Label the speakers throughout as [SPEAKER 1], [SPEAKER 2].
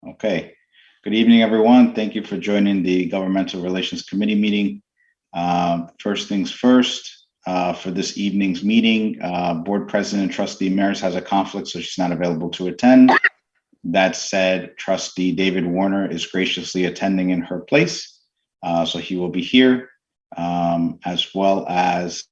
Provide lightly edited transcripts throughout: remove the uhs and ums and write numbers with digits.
[SPEAKER 1] Okay. Good evening, everyone. Thank you for joining the Governmental Relations Committee meeting. First things first, for this evening's meeting, Board President Trustee Maris has a conflict, so she's not available to attend. That said, Trustee David Warner is graciously attending in her place, so he will be here, as well as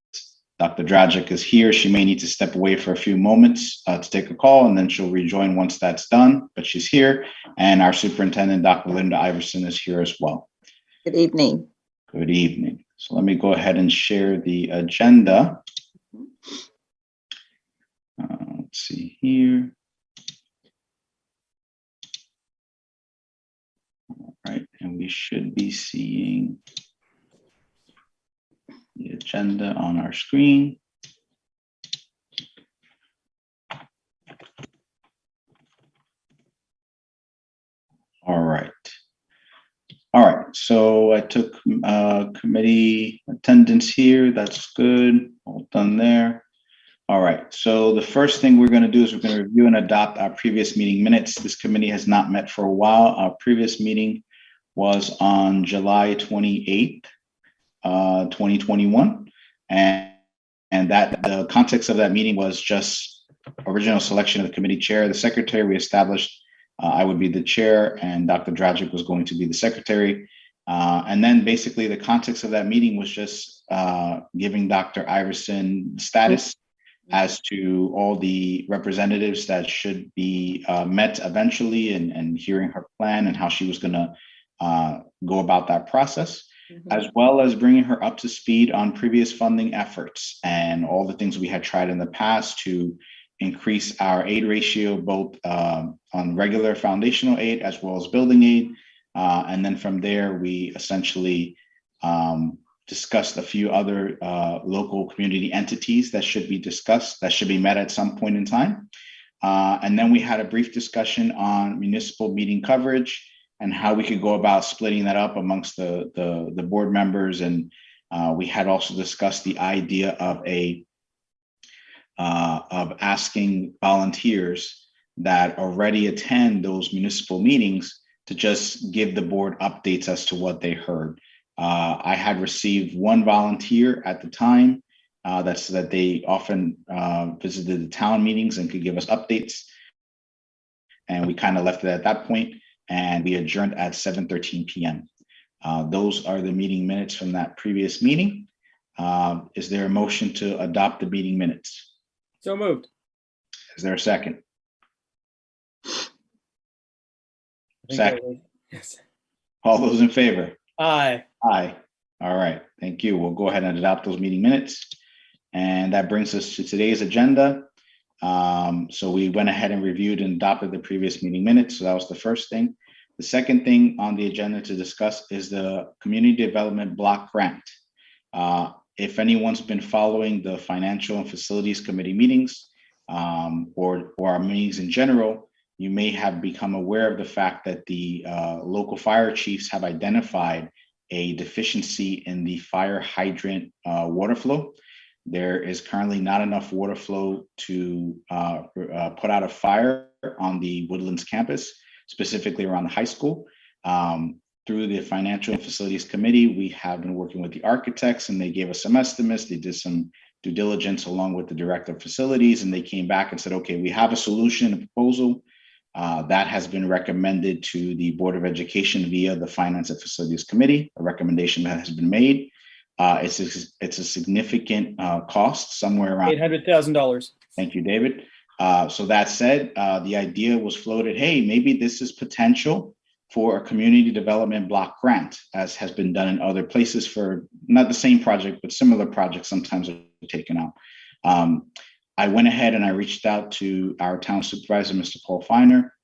[SPEAKER 1] Dr. Dragic is here. She may need to step away for a few moments to take a call, and then she'll rejoin once that's done, but she's here. And our superintendent, Dr. Linda Iverson, is here as well.
[SPEAKER 2] Good evening.
[SPEAKER 1] Good evening. So let me go ahead and share the agenda. Let's see here. All right, and we should be seeing the agenda on our screen. All right. All right, so I took committee attendance here. That's good. All done there. All right, so the first thing we're going to do is we're going to review and adopt our previous meeting minutes. This committee has not met for a while. Our previous meeting was on July 28th, 2021. And that the context of that meeting was just original selection of the committee chair. The secretary we established, I would be the chair and Dr. Dragic was going to be the secretary. And then basically the context of that meeting was just giving Dr. Iverson status as to all the representatives that should be met eventually, and hearing her plan and how she was going to go about that process, as well as bringing her up to speed on previous funding efforts and all the things we had tried in the past to increase our aid ratio, both on regular foundational aid as well as building aid. And then from there, we essentially discussed a few other local community entities that should be discussed, that should be met at some point in time. And then we had a brief discussion on municipal meeting coverage and how we could go about splitting that up amongst the board members. And we had also discussed the idea of asking volunteers that already attend those municipal meetings to just give the board updates as to what they heard. I had received one volunteer at the time that they often visited the town meetings and could give us updates. And we kind of left it at that point, and we adjourned at 7:13 p.m. Those are the meeting minutes from that previous meeting. Is there a motion to adopt the meeting minutes?
[SPEAKER 3] So moved.
[SPEAKER 1] Is there a second? Second.
[SPEAKER 3] Yes.
[SPEAKER 1] All those in favor?
[SPEAKER 3] Aye.
[SPEAKER 1] Aye. All right, thank you. We'll go ahead and adopt those meeting minutes. And that brings us to today's agenda. So we went ahead and reviewed and adopted the previous meeting minutes. So that was the first thing. The second thing on the agenda to discuss is the Community Development Block Grant. If anyone's been following the Financial and Facilities Committee meetings or our meetings in general, you may have become aware of the fact that the local fire chiefs have identified a deficiency in the fire hydrant water flow. There is currently not enough water flow to put out a fire on the Woodlands campus, specifically around the high school. Through the Financial and Facilities Committee, we have been working with the architects, and they gave us some estimates. They did some due diligence along with the director of facilities, and they came back and said, okay, we have a solution, a proposal that has been recommended to the Board of Education via the Finance and Facilities Committee, a recommendation that has been made. It's a significant cost, somewhere around
[SPEAKER 3] $800,000.
[SPEAKER 1] Thank you, David. So that said, the idea was floated, hey, maybe this is potential for a community development block grant, as has been done in other places for not the same project, but similar projects sometimes are taken out. I went ahead and I reached out to our town supervisor, Mr. Paul Feiner.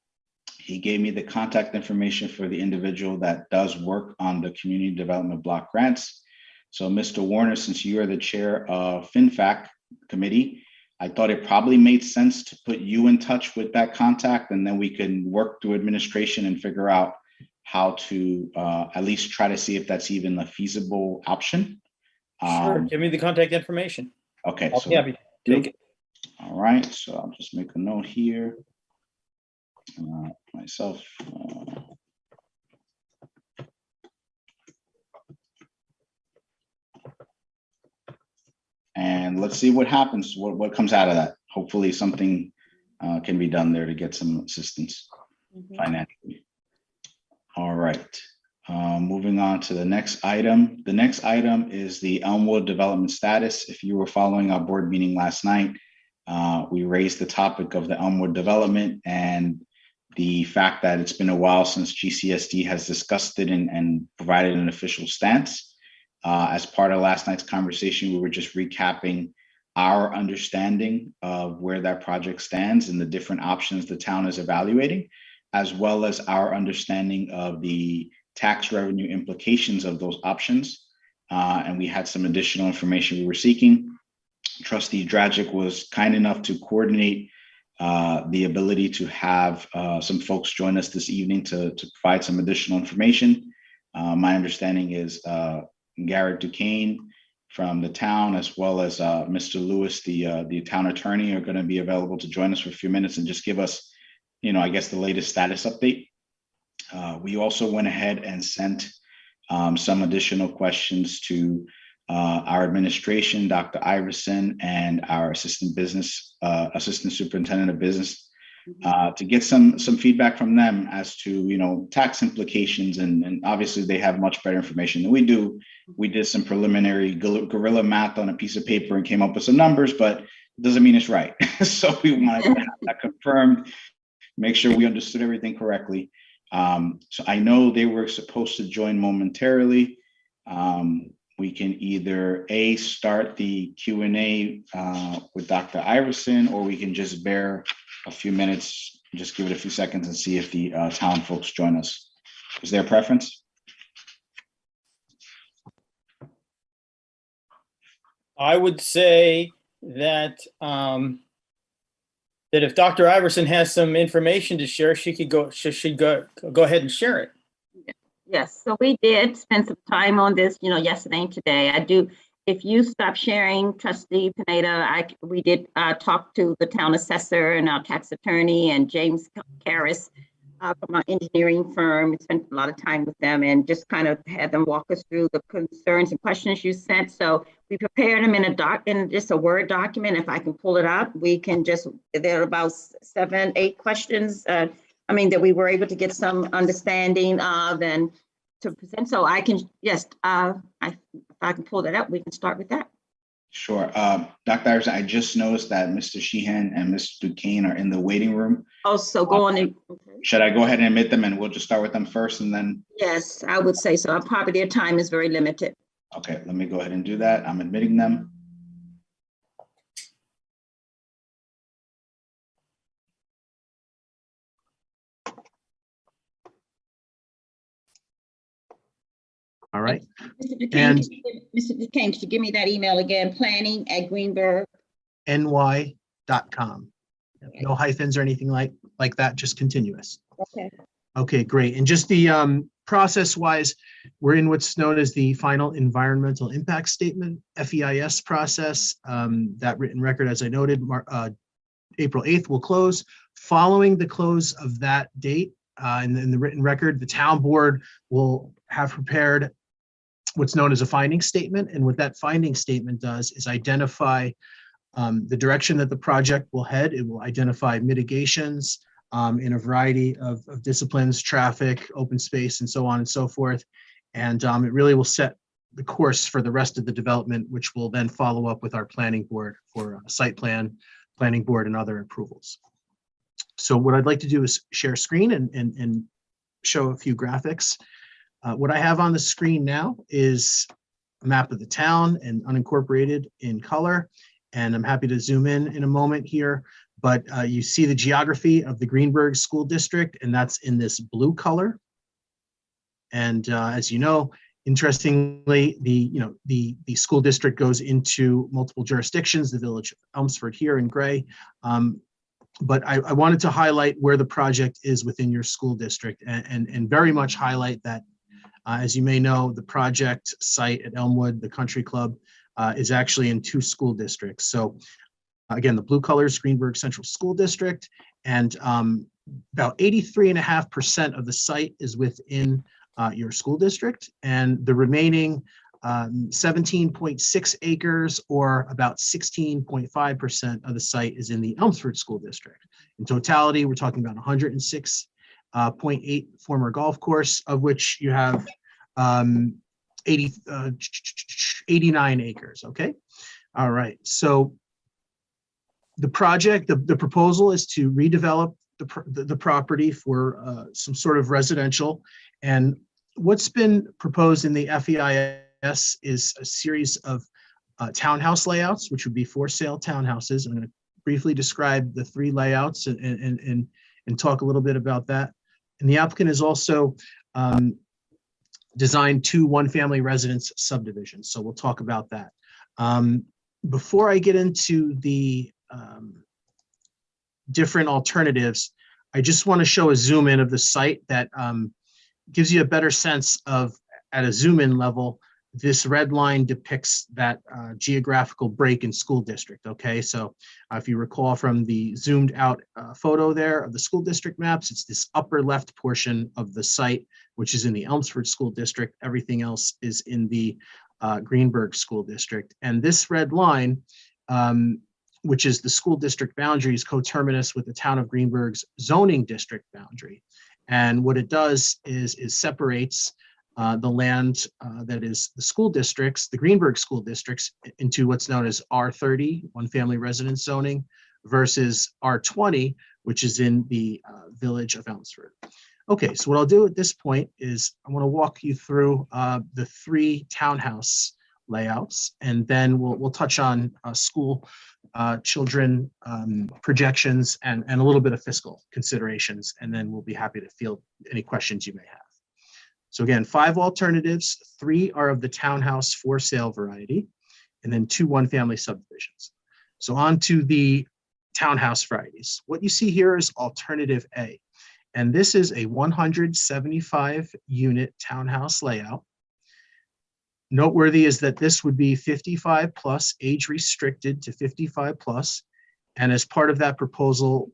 [SPEAKER 1] He gave me the contact information for the individual that does work on the community development block grants. So Mr. Warner, since you are the chair of FinFac committee, I thought it probably made sense to put you in touch with that contact, and then we can work through administration and figure out how to at least try to see if that's even a feasible option.
[SPEAKER 3] Sure, give me the contact information.
[SPEAKER 1] Okay,
[SPEAKER 3] I'll
[SPEAKER 1] so
[SPEAKER 3] be happy to take it.
[SPEAKER 1] all right, so I'll just make a note here. myself. And let's see what happens, what comes out of that. Hopefully something can be done there to get some assistance financially. All right, moving on to the next item. The next item is the Elmwood development status. If you were following our board meeting last night, we raised the topic of the Elmwood development and the fact that it's been a while since GCSD has discussed it and provided an official stance. As part of last night's conversation, we were just recapping our understanding of where that project stands and the different options the town is evaluating, as well as our understanding of the tax revenue implications of those options. And we had some additional information we were seeking. Trustee Dragic was kind enough to coordinate the ability to have some folks join us this evening to provide some additional information. My understanding is Garrett Duquesne from the town, as well as Mr. Lewis, the town attorney, are going to be available to join us for a few minutes and just give us, I guess, the latest status update. We also went ahead and sent some additional questions to our administration, Dr. Iverson, and our assistant superintendent of business, to get some feedback from them as to tax implications, and obviously they have much better information than we do. We did some preliminary guerrilla math on a piece of paper and came up with some numbers, but it doesn't mean it's right. So we wanted to have that confirmed, make sure we understood everything correctly. So I know they were supposed to join momentarily. We can either start the Q&A with Dr. Iverson, or we can just bear a few minutes, just give it a few seconds and see if the town folks join us. Is there a preference?
[SPEAKER 3] I would say that that if Dr. Iverson has some information to share, she could go ahead and share it.
[SPEAKER 2] Yes, so we did spend some time on this, yesterday and today. If you stop sharing, Trustee Pineda, we did talk to the town assessor and our tax attorney and James Karras from our engineering firm. We spent a lot of time with them and just kind of had them walk us through the concerns and questions you sent. So we prepared them in just a Word document. If I can pull it up, there are about 7, 8 questions. That we were able to get some understanding of and to present. So I can, yes, if I can pull that up, we can start with that.
[SPEAKER 1] Sure. Dr. Iverson, I just noticed that Mr. Sheehan and Mr. Duquesne are in the waiting room.
[SPEAKER 2] Oh, so go on. Okay.
[SPEAKER 1] Should I go ahead and admit them and we'll just start with them first and then?
[SPEAKER 2] Yes, I would say so. Probably their time is very limited.
[SPEAKER 1] Okay, let me go ahead and do that. I'm admitting them.
[SPEAKER 4] All right.
[SPEAKER 2] Mr. Duquesne, could you give me that email again? planning@greenberg.
[SPEAKER 4] ny.com. No hyphens or anything like that, just continuous.
[SPEAKER 2] Okay.
[SPEAKER 4] Okay, great. And just the process-wise, we're in what's known as the final environmental impact statement, FEIS process. That written record, as I noted, April 8th will close. Following the close of that date, in the written record, the town board will have prepared what's known as a finding statement. And what that finding statement does is identify the direction that the project will head. It will identify mitigations in a variety of disciplines, traffic, open space, and so on and so forth. And it really will set the course for the rest of the development, which will then follow up with our planning board for site plan, planning board, and other approvals. So what I'd like to do is share screen and show a few graphics. What I have on the screen now is a map of the town and unincorporated in color. And I'm happy to zoom in a moment here, but you see the geography of the Greenberg School District, and that's in this blue color. And as you know, interestingly, the school district goes into multiple jurisdictions, the village of Elmsford here in gray. But I wanted to highlight where the project is within your school district and very much highlight that, as you may know, the project site at Elmwood, the country club, is actually in 2 school districts. So again, the blue color is Greenberg Central School District, And about 83.5% of the site is within your school district, and the remaining 17.6 acres, or about 16.5% of the site, is in the Elmsford School District. In totality, we're talking about 106.8 former golf course, of which you have 89 acres, okay? All right, so the project, the proposal is to redevelop the property for some sort of residential. And what's been proposed in the FEIS is a series of townhouse layouts, which would be for sale townhouses. I'm going to briefly describe the 3 layouts and talk a little bit about that. And the applicant has also designed 2 one-family residence subdivisions. So we'll talk about that. Before I get into the different alternatives, I just want to show a zoom in of the site that gives you a better sense of, at a zoom in level, this red line depicts that geographical break in school district, okay? So if you recall from the zoomed out photo there of the school district maps, it's this upper left portion of the site, which is in the Elmsford School District. Everything else is in the Greenberg School District. And this red line, which is the school district boundary, is coterminous with the town of Greenberg's zoning district boundary. And what it does is separates the land that is the school districts, the Greenberg school districts, into what's known as R30, one family residence zoning, versus R20, which is in the village of Elmsford. Okay, so what I'll do at this point is I want to walk you through the 3 townhouse layouts, and then we'll touch on school children projections and a little bit of fiscal considerations, and then we'll be happy to field any questions you may have. So again, 5 alternatives, 3 are of the townhouse for sale variety, and then 2 one-family subdivisions. So on to the townhouse varieties. What you see here is alternative A, and this is a 175 unit townhouse layout. Noteworthy is that this would be 55 plus, age restricted to 55 plus, and as part of that proposal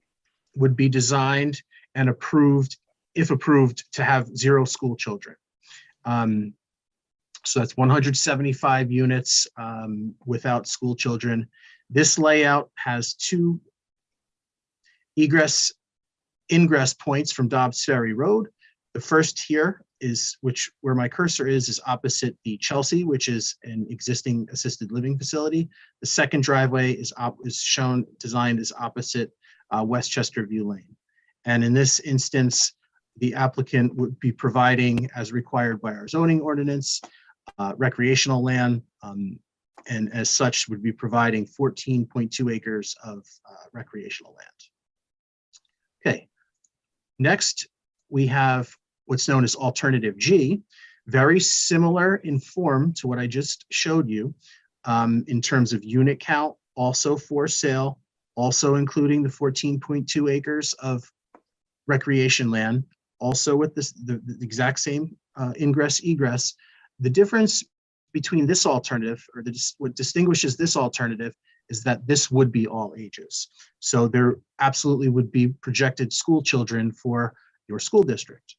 [SPEAKER 4] would be designed and approved, if approved, to have 0 school children. So that's 175 units without school children. This layout has 2 ingress points from Dobbs Ferry Road. The first here is, where my cursor is opposite the Chelsea, which is an existing assisted living facility. The second driveway is designed as opposite Westchester View Lane. And in this instance, the applicant would be providing, as required by our zoning ordinance, recreational land, and as such would be providing 14.2 acres of recreational land. Okay, next we have what's known as alternative G, very similar in form to what I just showed you in terms of unit count, also for sale, also including the 14.2 acres of recreation land, also with the exact same ingress egress. The difference between this alternative, or what distinguishes this alternative, is that this would be all ages. So there absolutely would be projected school children for your school district.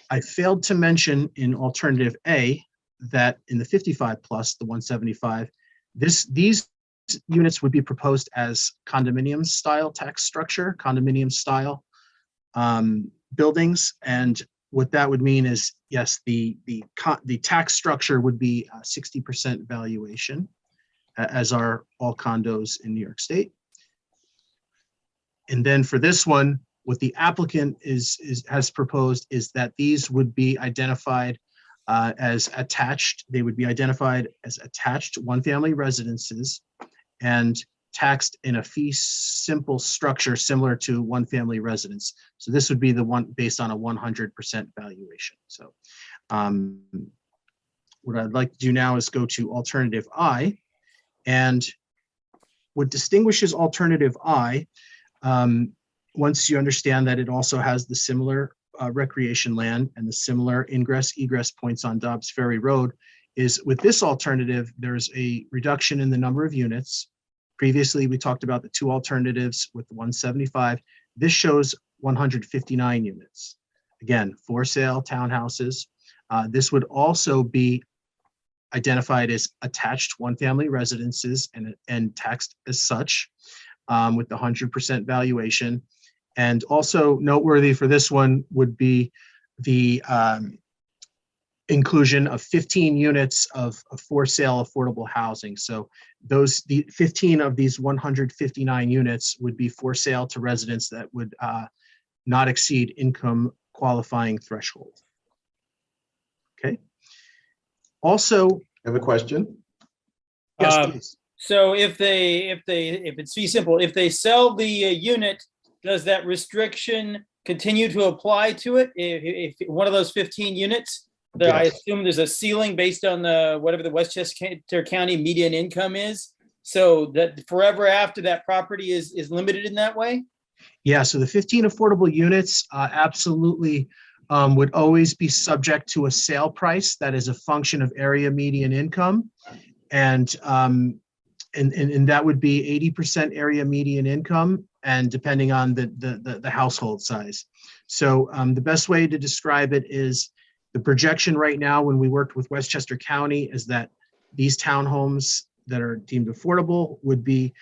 [SPEAKER 4] I failed to mention in alternative A that in the 55 plus, the 175, these units would be proposed as condominium style tax structure, condominium style buildings. And what that would mean is, yes, the tax structure would be 60% valuation, as are all condos in New York State. And then for this one, what the applicant has proposed is that these would be identified as attached. They would be identified as attached one-family residences and taxed in a fee simple structure similar to one-family residence. So this would be the one based on a 100% valuation. So what I'd like to do now is go to alternative I. And what distinguishes alternative I, once you understand that it also has the similar recreation land and the similar ingress egress points on Dobbs Ferry Road, is with this alternative, there's a reduction in the number of units. Previously, we talked about the two alternatives with the 175. This shows 159 units. Again, for sale townhouses. This would also be identified as attached one-family residences and taxed as such with the 100% valuation. And also noteworthy for this one would be the inclusion of 15 units of for sale affordable housing. So the 15 of these 159 units would be for sale to residents that would not exceed income qualifying threshold. Okay. Also,
[SPEAKER 5] I have a question.
[SPEAKER 4] yes, please.
[SPEAKER 3] So if it's fee simple, if they sell the unit, does that restriction continue to apply to it? If one of those 15 units, I
[SPEAKER 5] Yes.
[SPEAKER 3] assume there's a ceiling based on whatever the Westchester County median income is. So that forever after that property is limited in that way?
[SPEAKER 4] Yeah, so the 15 affordable units absolutely would always be subject to a sale price that is a function of area median income. And that would be 80% area median income, and depending on the household size. So the best way to describe it is the projection right now when we worked with Westchester County is that these townhomes that are deemed affordable would be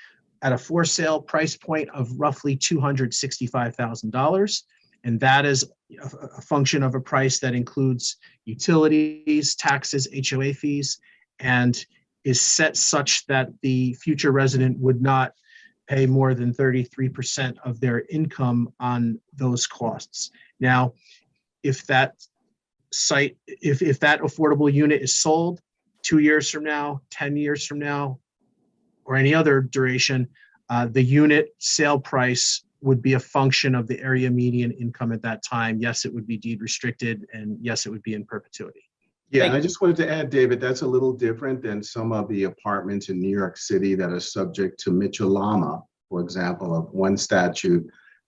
[SPEAKER 4] at a for sale price point of roughly $265,000. And that is a function of a price that includes utilities, taxes, HOA fees, and is set such that the future resident would not pay more than 33% of their income on those costs. Now, if that affordable unit is sold 2 years from now, 10 years from now, or any other duration, the unit sale price would be a function of the area median income at that time. Yes, it would be deed restricted, and yes, it would be in perpetuity.
[SPEAKER 5] Yeah, and I just wanted to add, David, that's a little different than some of the apartments in New York City that are subject to Mitchell-Lama, for example, of one statute,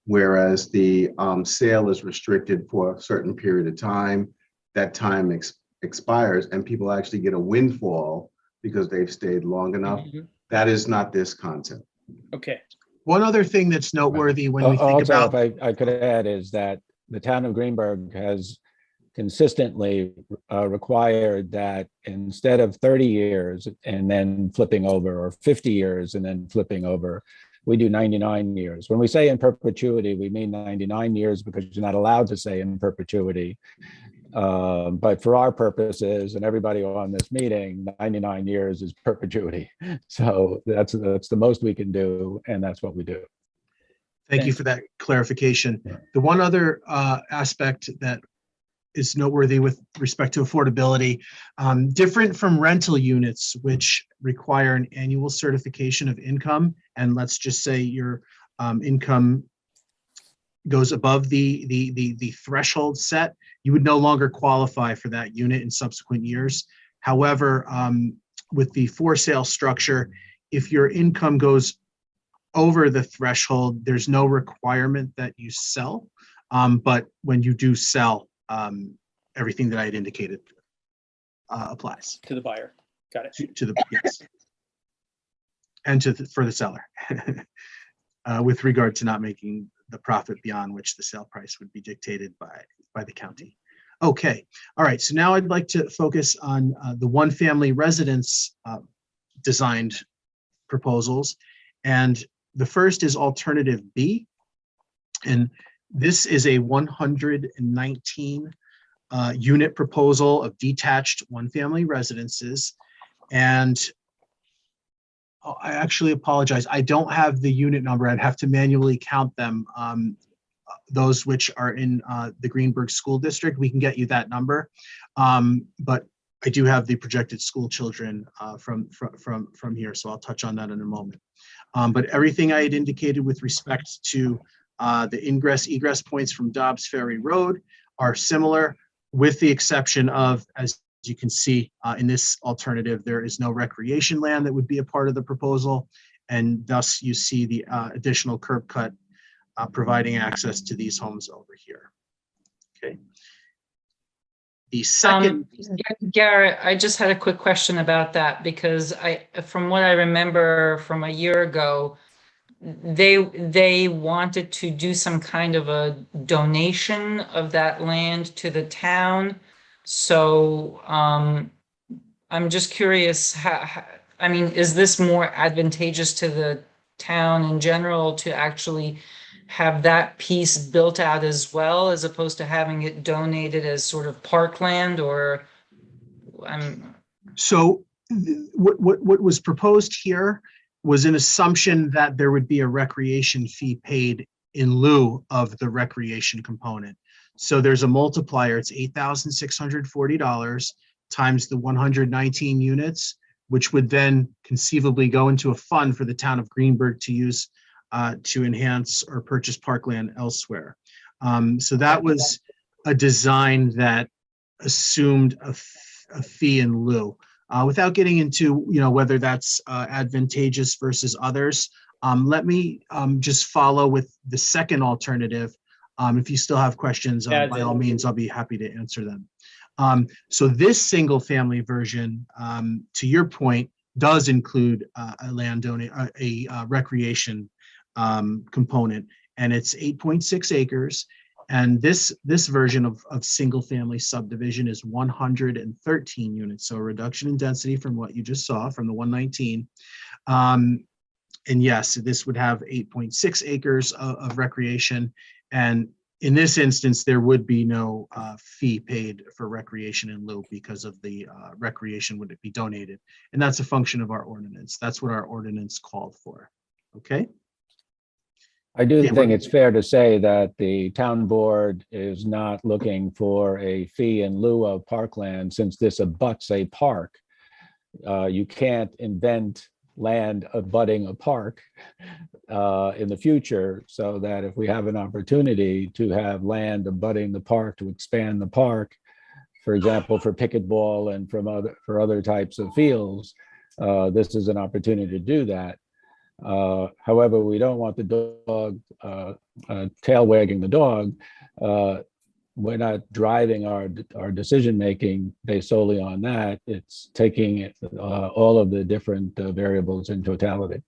[SPEAKER 5] whereas the sale is restricted for a certain period of time. That time expires and people actually get a windfall because they've stayed long enough.
[SPEAKER 3] Mhm.
[SPEAKER 5] That is not this concept.
[SPEAKER 3] Okay.
[SPEAKER 4] One other thing that's noteworthy when we think
[SPEAKER 6] Also,
[SPEAKER 4] about,
[SPEAKER 6] if I could add, is that the town of Greenberg has consistently required that instead of 30 years and then flipping over, or 50 years and then flipping over, we do 99 years. When we say in perpetuity, we mean 99 years because you're not allowed to say in perpetuity. But for our purposes and everybody on this meeting, 99 years is perpetuity. So that's the most we can do, and that's what we do.
[SPEAKER 4] thank you for that clarification. The one other aspect that is noteworthy with respect to affordability, different from rental units, which require an annual certification of income. And let's just say your income goes above the threshold set, you would no longer qualify for that unit in subsequent years. However, with the for sale structure, if your income goes over the threshold, there's no requirement that you sell. But when you do sell, everything that I had indicated applies
[SPEAKER 3] To the buyer. Got it.
[SPEAKER 4] to the, yes. And for the seller with regard to not making the profit beyond which the sale price would be dictated by the county. Okay, all right, so now I'd like to focus on the one family residence designed proposals. And the first is alternative B. And this is a 119 unit proposal of detached one family residences. And I actually apologize. I don't have the unit number. I'd have to manually count them. Those which are in the Greenberg School District, we can get you that number. But I do have the projected school children from here, so I'll touch on that in a moment. But everything I had indicated with respect to the ingress egress points from Dobbs Ferry Road are similar, with the exception of, as you can see in this alternative, there is no recreation land that would be a part of the proposal, and thus you see the additional curb cut providing access to these homes over here. Okay. The second,
[SPEAKER 7] Garrett, I just had a quick question about that because from what I remember from a year ago, they wanted to do some kind of a donation of that land to the town. So I'm just curious, I mean, is this more advantageous to the town in general to actually have that piece built out as well, as opposed to having it donated as sort of parkland? Or
[SPEAKER 4] so what was proposed here was an assumption that there would be a recreation fee paid in lieu of the recreation component. So there's a multiplier, it's $8,640 times the 119 units, which would then conceivably go into a fund for the town of Greenburgh to use to enhance or purchase parkland elsewhere. So that was a design that assumed a fee in lieu. Without getting into whether that's advantageous versus others, let me just follow with the second alternative. If you still have questions, by all means, I'll be happy to answer them. So this single family version, to your point, does include a recreation component, and it's 8.6 acres. And this version of single family subdivision is 113 units. So a reduction in density from what you just saw from the 119. And yes, this would have 8.6 acres of recreation. And in this instance, there would be no fee paid for recreation in lieu because of the recreation would be donated. And that's a function of our ordinance. That's what our ordinance called for. Okay.
[SPEAKER 6] I do think it's fair to say that the town board is not looking for a fee in lieu of parkland, since this abuts a park. You can't invent land abutting a park in the future, so that if we have an opportunity to have land abutting the park to expand the park, for example, for pickleball and for other types of fields, this is an opportunity to do that. However, we don't want the dog tail wagging the dog. We're not driving our decision making based solely on that. It's taking all of the different variables in totality.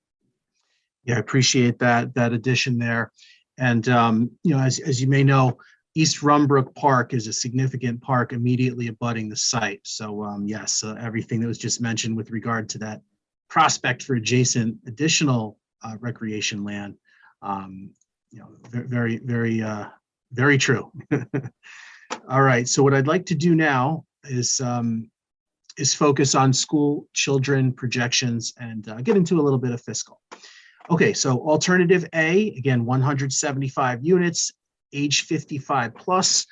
[SPEAKER 4] Yeah, I appreciate that addition there. And as you may know, East Rumbrook Park is a significant park immediately abutting the site. So yes, everything that was just mentioned with regard to that prospect for adjacent additional recreation land, very, very, very true. All right, so what I'd like to do now is focus on school children projections and get into a little bit of fiscal. Okay, so alternative A, again, 175 units, age 55 plus,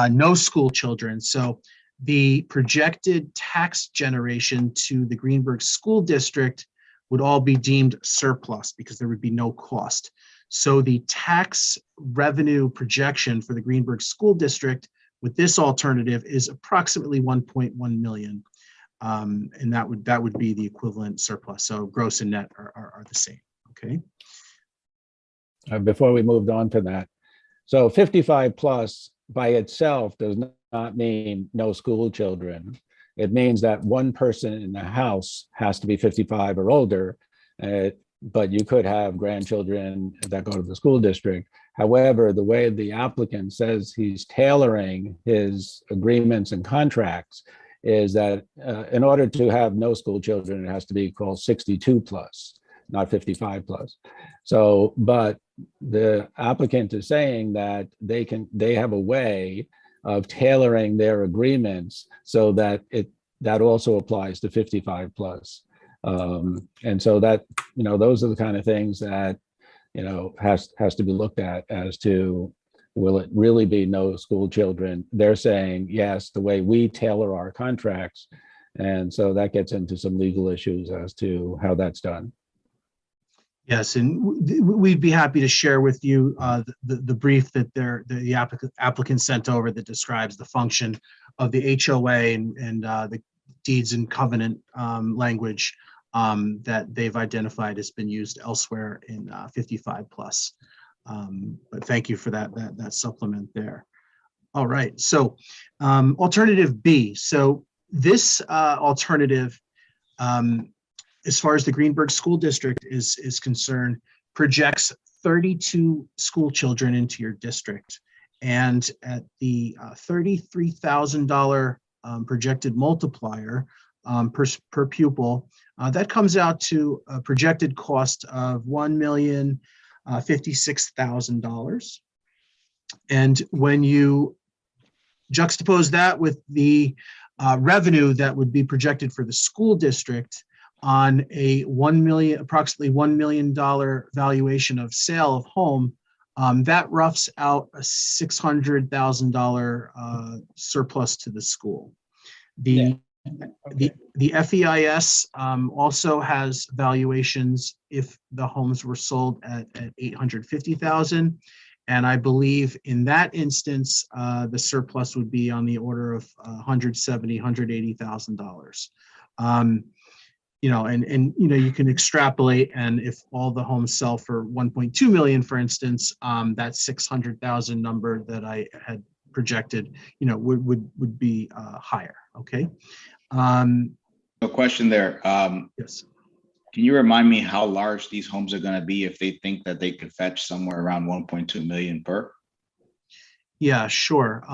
[SPEAKER 4] no school children. So the projected tax generation to the Greenburgh School District would all be deemed surplus because there would be no cost. So the tax revenue projection for the Greenburgh School District with this alternative is approximately 1.1 million. And that would be the equivalent surplus. So gross and net are the same, okay?
[SPEAKER 6] Before we moved on to that, so 55 plus by itself does not mean no school children. It means that one person in the house has to be 55 or older, but you could have grandchildren that go to the school district. However, the way the applicant says he's tailoring his agreements and contracts is that in order to have no school children, it has to be called 62 plus, not 55 plus. So, but the applicant is saying that they have a way of tailoring their agreements so that that also applies to 55 plus. And so that, those are the kind of things that, has to be looked at as to, will it really be no school children? They're saying, yes, the way we tailor our contracts. And so that gets into some legal issues as to how that's done.
[SPEAKER 4] Yes, and we'd be happy to share with you the brief that the applicant sent over that describes the function of the HOA and the deeds and covenant language that they've identified has been used elsewhere in 55 plus. But thank you for that supplement there. All right, so alternative B. So this alternative, as far as the Greenberg School District is concerned, projects 32 school children into your district. And at the $33,000 projected multiplier per pupil, that comes out to a projected cost of $1,056,000. And when you juxtapose that with the revenue that would be projected for the school district on a approximately $1 million valuation of sale of home, that roughs out a $600,000 surplus to the school. The FEIS also has valuations if the homes were sold at $850,000. And I believe in that instance, the surplus would be on the order of $170,000, $180,000. You know, and you know, you can extrapolate, and if all the homes sell for 1.2 million, for instance, that 600,000 number that I had projected, you know, would be higher. Okay.
[SPEAKER 1] No question there.
[SPEAKER 4] Yes.
[SPEAKER 1] Can you remind me how large these homes are going to be if they think that they could fetch somewhere around 1.2 million per?
[SPEAKER 4] Yeah, sure.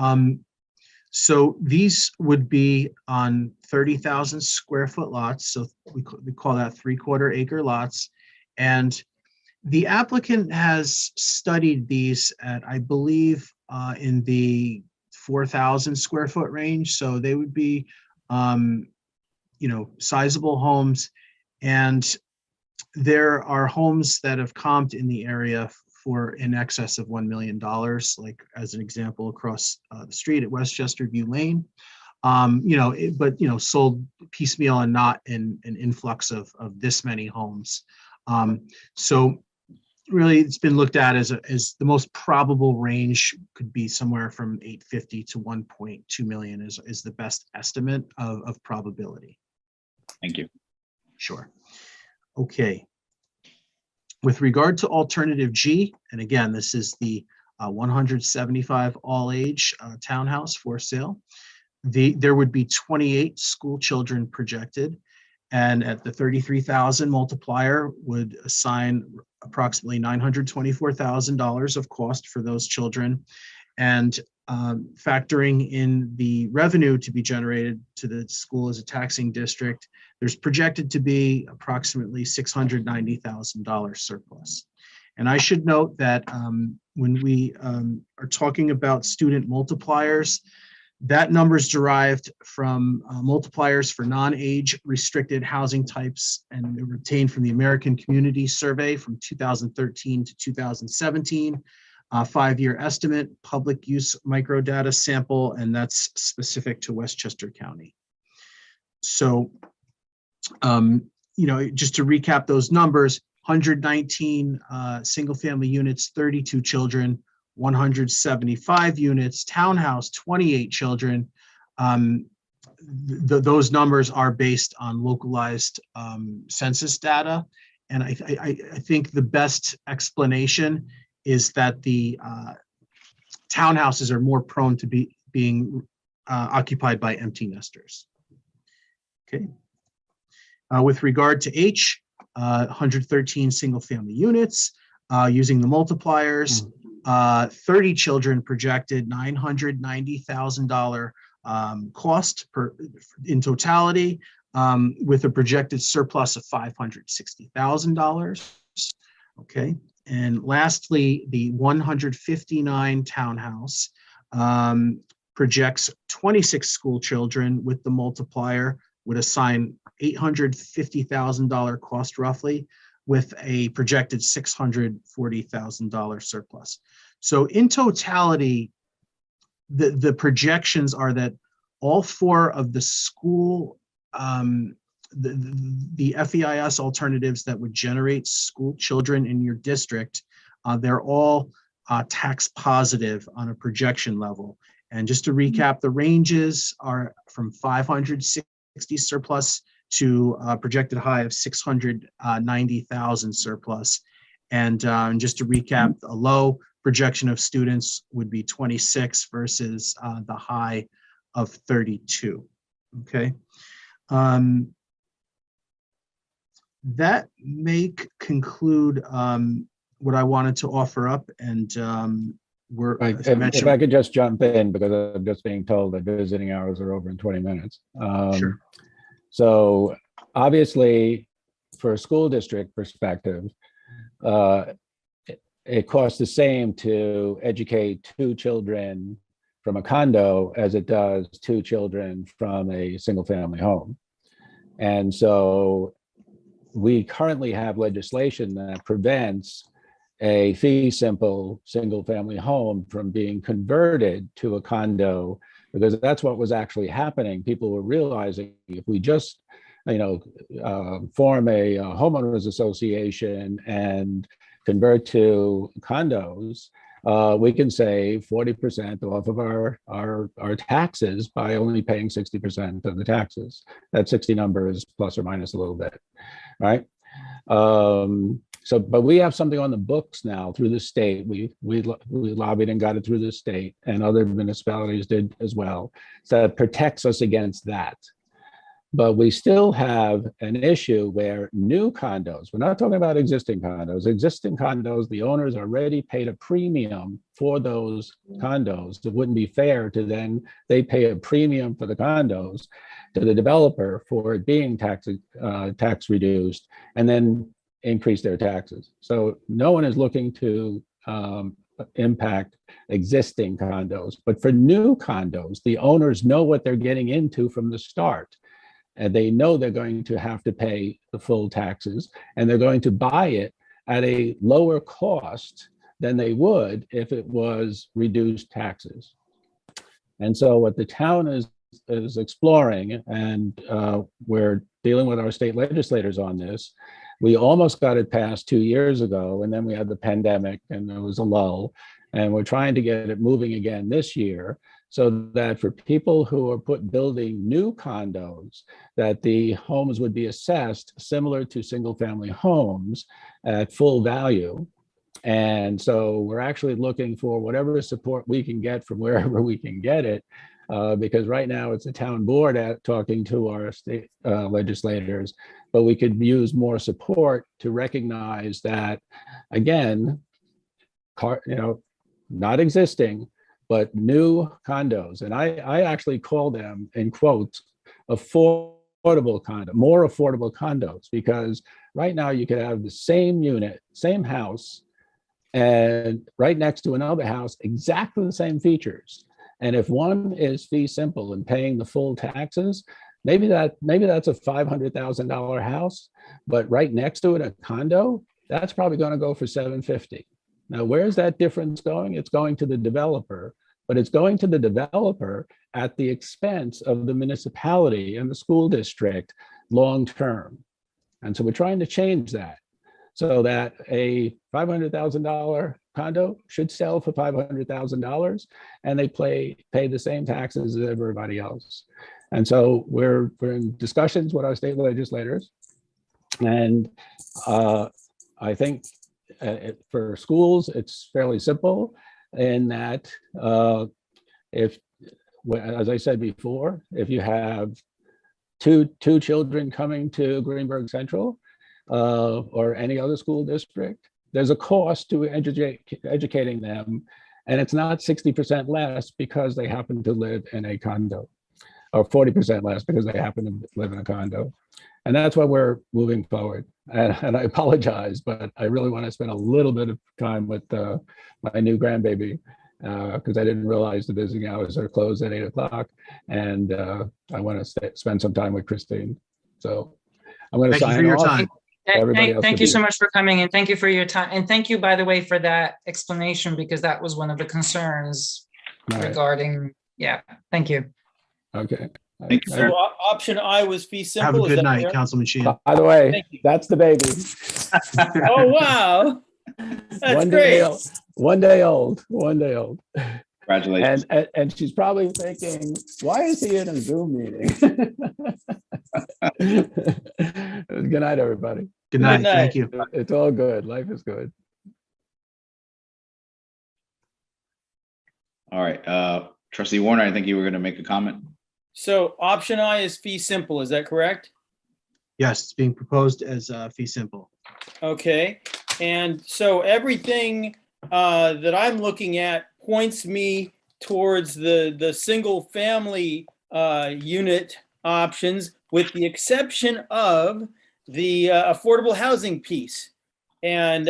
[SPEAKER 4] So these would be on 30,000 square foot lots. So we call that 3/4 acre lots. And the applicant has studied these at, I believe, in the 4,000 square foot range. So they would be, you know, sizable homes. And there are homes that have comped in the area for in excess of $1 million, like as an example, across the street at Westchester View Lane. You know, but you know, sold piecemeal and not in an influx of this many homes. So really, it's been looked at as the most probable range could be somewhere from 850 to 1.2 million is the best estimate of probability.
[SPEAKER 1] Thank you.
[SPEAKER 4] Sure. Okay. With regard to alternative G, and again, this is the 175 all-age townhouse for sale. There would be 28 school children projected, and at the 33,000 multiplier would assign approximately $924,000 of cost for those children. And factoring in the revenue to be generated to the school as a taxing district, there's projected to be approximately $690,000 surplus. And I should note that when we are talking about student multipliers, that number is derived from multipliers for non-age restricted housing types and obtained from the American Community Survey from 2013 to 2017. 5-year estimate, public use microdata sample, and that's specific to Westchester County. So, you know, just to recap those numbers, 119 single family units, 32 children, 175 units, townhouse, 28 children. Those numbers are based on localized census data. And I think the best explanation is that the townhouses are more prone to being occupied by empty nesters. Okay. With regard to H, 113 single family units, using the multipliers, 30 children projected, $990,000 cost in totality, with a projected surplus of $560,000. Okay. And lastly, the 159 townhouse projects 26 school children with the multiplier, would assign $850,000 cost roughly, with a projected $640,000 surplus. So in totality, the projections are that all 4 of the school, the FEIS alternatives that would generate school children in your district, they're all tax positive on a projection level. And just to recap, the ranges are from 560 surplus to a projected high of 690,000 surplus. And just to recap, a low projection of students would be 26 versus the high of 32. Okay. That may conclude what I wanted to offer up, and we're,
[SPEAKER 6] Right.
[SPEAKER 4] as I
[SPEAKER 6] If
[SPEAKER 4] mentioned,
[SPEAKER 6] I could just jump in, because I'm just being told that visiting hours are over in 20 minutes.
[SPEAKER 4] Sure.
[SPEAKER 6] So obviously, for a school district perspective, it costs the same to educate 2 children from a condo as it does 2 children from a single family home. And so we currently have legislation that prevents a fee simple single family home from being converted to a condo, because that's what was actually happening. People were realizing if we just, form a homeowners association and convert to condos, we can save 40% off of our taxes by only paying 60% of the taxes. That 60 number is plus or minus a little bit, right? But we have something on the books now through the state. We lobbied and got it through the state, and other municipalities did as well. So that protects us against that. But we still have an issue where new condos, we're not talking about existing condos, the owners already paid a premium for those condos. It wouldn't be fair to then, they pay a premium for the condos to the developer for it being tax reduced, and then increase their taxes. So no one is looking to impact existing condos, but for new condos, the owners know what they're getting into from the start. And they know they're going to have to pay the full taxes, and they're going to buy it at a lower cost than they would if it was reduced taxes. And so what the town is exploring, and we're dealing with our state legislators on this. We almost got it passed 2 years ago, and then we had the pandemic and there was a lull, and we're trying to get it moving again this year, so that for people who are building new condos, that the homes would be assessed similar to single family homes at full value. And so we're actually looking for whatever support we can get from wherever we can get it, because right now it's the town board talking to our state legislators, but we could use more support to recognize that, again, not existing, but new condos. And I actually call them, in quotes, affordable condo, more affordable condos, because right now you could have the same unit, same house, and right next to another house, exactly the same features. And if one is fee simple and paying the full taxes, maybe that's a $500,000 house, but right next to it, a condo, that's probably going to go for $750,000. Now, where's that difference going? It's going to the developer, but it's going to the developer at the expense of the municipality and the school district long-term. And so we're trying to change that so that a $500,000 condo should sell for $500,000, and they pay the same taxes as everybody else. And so we're in discussions with our state legislators. And I think for schools, it's fairly simple in that as I said before, if you have two children coming to Greenberg Central or any other school district, there's a cost to educating them, and it's not 60% less because they happen to live in a condo, or 40% less because they happen to live in a condo. And that's why we're moving forward. And I apologize, but I really want to spend a little bit of time with my new grandbaby, because I didn't realize the visiting hours are closed at 8 o'clock. And I want to spend some time with Christine. So I'm going to sign off.
[SPEAKER 4] Thank you for your time.
[SPEAKER 7] Thank you so much for coming, and thank you for your time. And thank you, by the way, for that explanation, because that was one of the concerns regarding, thank you.
[SPEAKER 6] Okay.
[SPEAKER 1] Thank you, sir.
[SPEAKER 3] So option I was fee simple.
[SPEAKER 4] Have a
[SPEAKER 3] is
[SPEAKER 4] good
[SPEAKER 3] that
[SPEAKER 4] night,
[SPEAKER 3] correct?
[SPEAKER 4] Councilman Sheehan.
[SPEAKER 6] By the way,
[SPEAKER 3] Thank you.
[SPEAKER 6] that's the baby.
[SPEAKER 3] Oh, wow. That's great.
[SPEAKER 6] One day old.
[SPEAKER 1] Congratulations.
[SPEAKER 6] And she's probably thinking, why is he in a Zoom meeting? Good night, everybody.
[SPEAKER 4] Good night.
[SPEAKER 3] night.
[SPEAKER 4] Thank you.
[SPEAKER 6] It's all good. Life is good.
[SPEAKER 1] All right, trustee Warner, I think you were going to make a comment.
[SPEAKER 3] So option I is fee simple, is that correct?
[SPEAKER 4] Yes, it's being proposed as fee simple.
[SPEAKER 3] Okay, and so everything that I'm looking at points me towards the single family unit options, with the exception of the affordable housing piece. And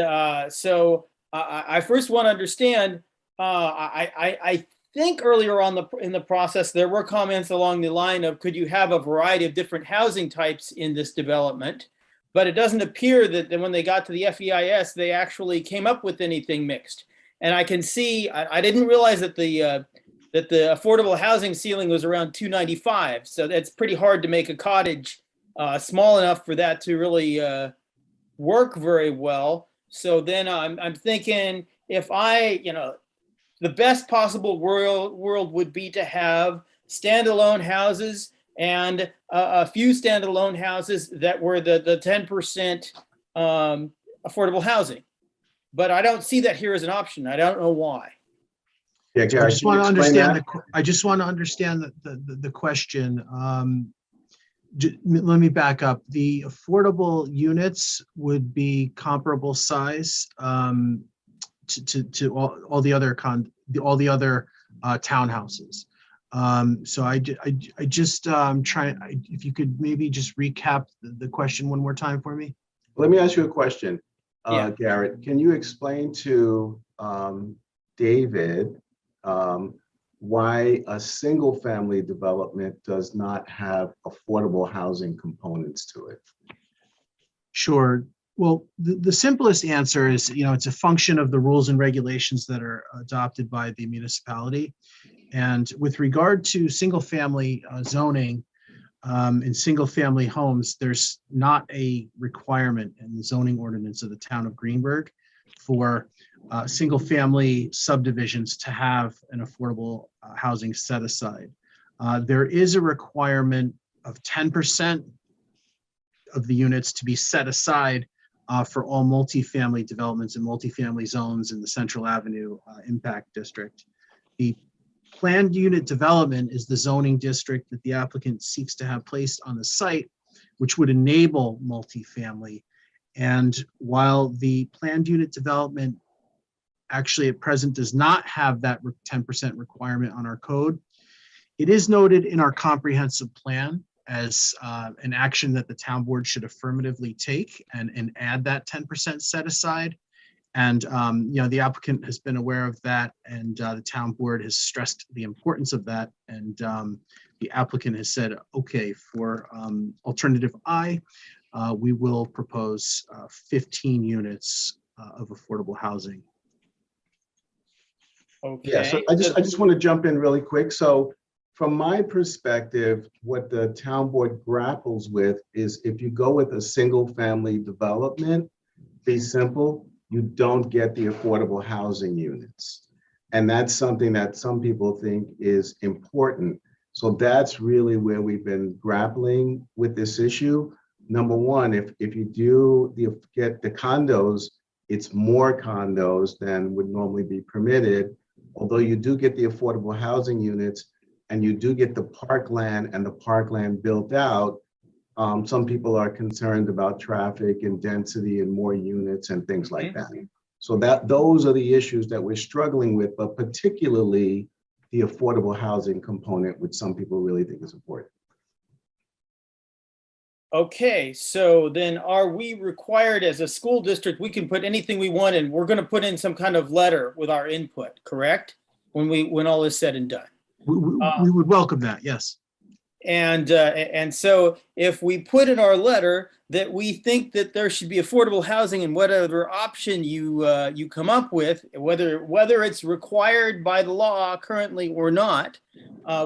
[SPEAKER 3] so I first want to understand. I think earlier on in the process there were comments along the line of, could you have a variety of different housing types in this development? But it doesn't appear that when they got to the FEIS, they actually came up with anything mixed. And I can see, I didn't realize that the affordable housing ceiling was around 295. So that's pretty hard to make a cottage small enough for that to really work very well. So then I'm thinking, if the best possible world would be to have standalone houses and a few standalone houses that were the 10% affordable housing. But I don't see that here as an option. I don't know why.
[SPEAKER 5] Yeah,
[SPEAKER 4] I
[SPEAKER 5] Gary,
[SPEAKER 4] just
[SPEAKER 5] can you
[SPEAKER 4] want to
[SPEAKER 5] explain
[SPEAKER 4] understand
[SPEAKER 5] that?
[SPEAKER 4] I just want to understand the question. Let me back up. The affordable units would be comparable size to all the other townhouses. So I just try, if you could maybe just recap the question one more time for me.
[SPEAKER 5] Let me ask you a question,
[SPEAKER 3] Yeah.
[SPEAKER 5] Garrett. Can you explain to David why a single family development does not have affordable housing components to it?
[SPEAKER 4] Sure. Well, the simplest answer is, it's a function of the rules and regulations that are adopted by the municipality. And with regard to single family zoning in single family homes, there's not a requirement in the zoning ordinance of the town of Greenberg for single family subdivisions to have an affordable housing set aside. There is a requirement of 10% of the units to be set aside for all multifamily developments and multifamily zones in the Central Avenue Impact District. The planned unit development is the zoning district that the applicant seeks to have placed on the site, which would enable multifamily. And while the planned unit development actually at present does not have that 10% requirement on our code, it is noted in our comprehensive plan as an action that the town board should affirmatively take and add that 10% set aside. And the applicant has been aware of that, and the town board has stressed the importance of that. And the applicant has said, okay, for alternative I, we will propose 15 units of affordable housing.
[SPEAKER 3] Okay.
[SPEAKER 5] Yeah, so I just want to jump in really quick. So from my perspective, what the town board grapples with is, if you go with a single family development, be simple, you don't get the affordable housing units. And that's something that some people think is important. So that's really where we've been grappling with this issue. Number one, if you do get the condos, it's more condos than would normally be permitted. Although you do get the affordable housing units and you do get the parkland and the parkland built out, some people are concerned about traffic and density and more units and things like that. So those are the issues that we're struggling with, but particularly the affordable housing component, which some people really think is important.
[SPEAKER 3] Okay, so then are we required as a school district, we can put anything we want in, we're going to put in some kind of letter with our input, correct? When all is said and done.
[SPEAKER 4] We would welcome that, yes.
[SPEAKER 3] And so if we put in our letter that we think that there should be affordable housing and whatever option you come up with, whether it's required by the law currently or not,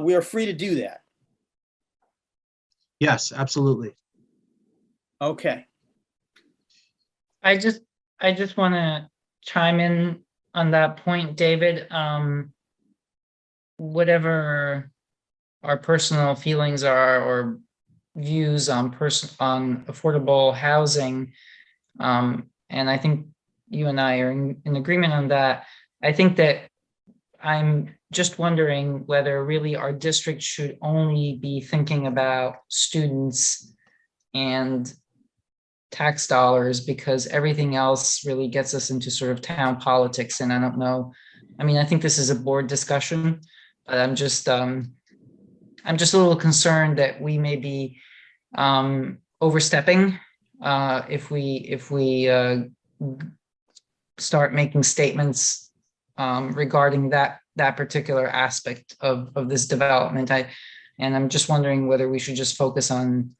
[SPEAKER 3] we are free to do that.
[SPEAKER 4] Yes, absolutely.
[SPEAKER 3] Okay.
[SPEAKER 7] I just want to chime in on that point, David. Whatever our personal feelings are or views on affordable housing, and I think you and I are in agreement on that. I think that I'm just wondering whether really our district should only be thinking about students and tax dollars, because everything else really gets us into sort of town politics. And I don't know, I mean, I think this is a board discussion, but I'm just a little concerned that we may be overstepping if we start making statements regarding that particular aspect of this development. And I'm just wondering whether we should just focus on,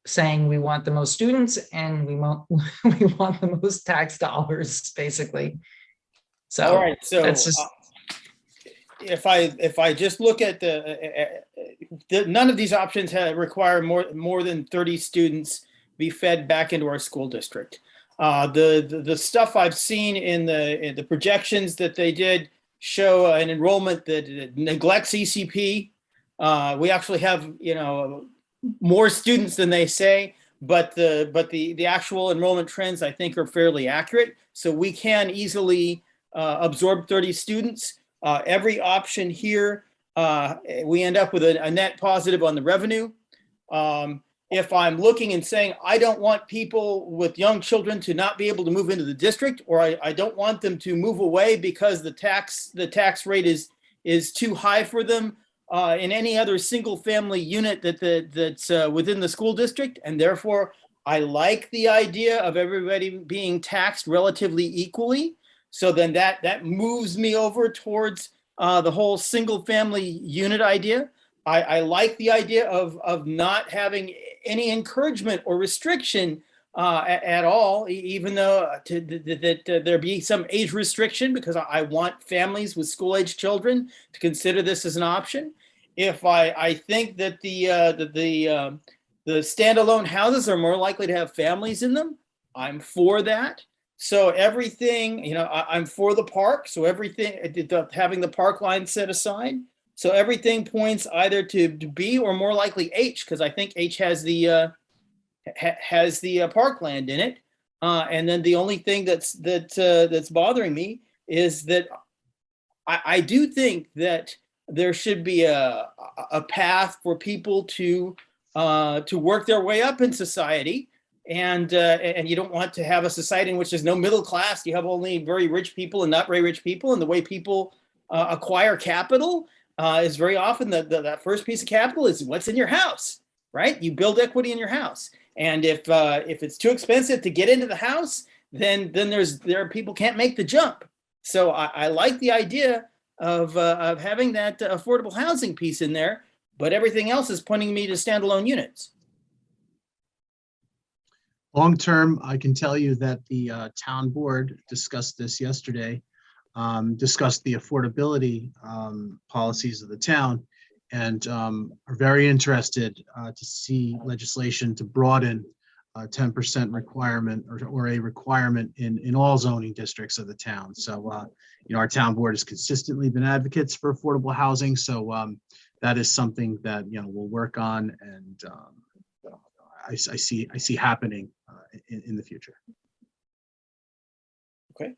[SPEAKER 7] saying we want the most students and we want the most tax dollars, basically. So
[SPEAKER 3] All right, so
[SPEAKER 7] that's just
[SPEAKER 3] if I just look at none of these options require more than 30 students be fed back into our school district. The stuff I've seen in the projections that they did show an enrollment that neglects ECP. We actually have, more students than they say, but the actual enrollment trends I think are fairly accurate. So we can easily absorb 30 students. Every option here, we end up with a net positive on the revenue. If I'm looking and saying, I don't want people with young children to not be able to move into the district, or I don't want them to move away because the tax rate is too high for them in any other single family unit that's within the school district. And therefore, I like the idea of everybody being taxed relatively equally. So then that moves me over towards the whole single family unit idea. I like the idea of not having any encouragement or restriction at all, even though that there be some age restriction, because I want families with school-age children to consider this as an option. If I think that the standalone houses are more likely to have families in them, I'm for that. So everything, I'm for the park. So everything, having the park line set aside. So everything points either to B or more likely H, because I think H has the parkland in it. And then the only thing that's bothering me is that I do think that there should be a path for people to work their way up in society. And you don't want to have a society in which there's no middle class. You have only very rich people and not very rich people. And the way people acquire capital is very often that first piece of capital is what's in your house, right? You build equity in your house. And if it's too expensive to get into the house, then there are people can't make the jump. So I like the idea of having that affordable housing piece in there, but everything else is pointing me to standalone units.
[SPEAKER 4] Long-term, I can tell you that the town board discussed this yesterday, discussed the affordability policies of the town, and are very interested to see legislation to broaden 10% requirement or a requirement in all zoning districts of the town. So, our town board has consistently been advocates for affordable housing. So that is something that, we'll work on, and I see happening in the future.
[SPEAKER 3] Okay.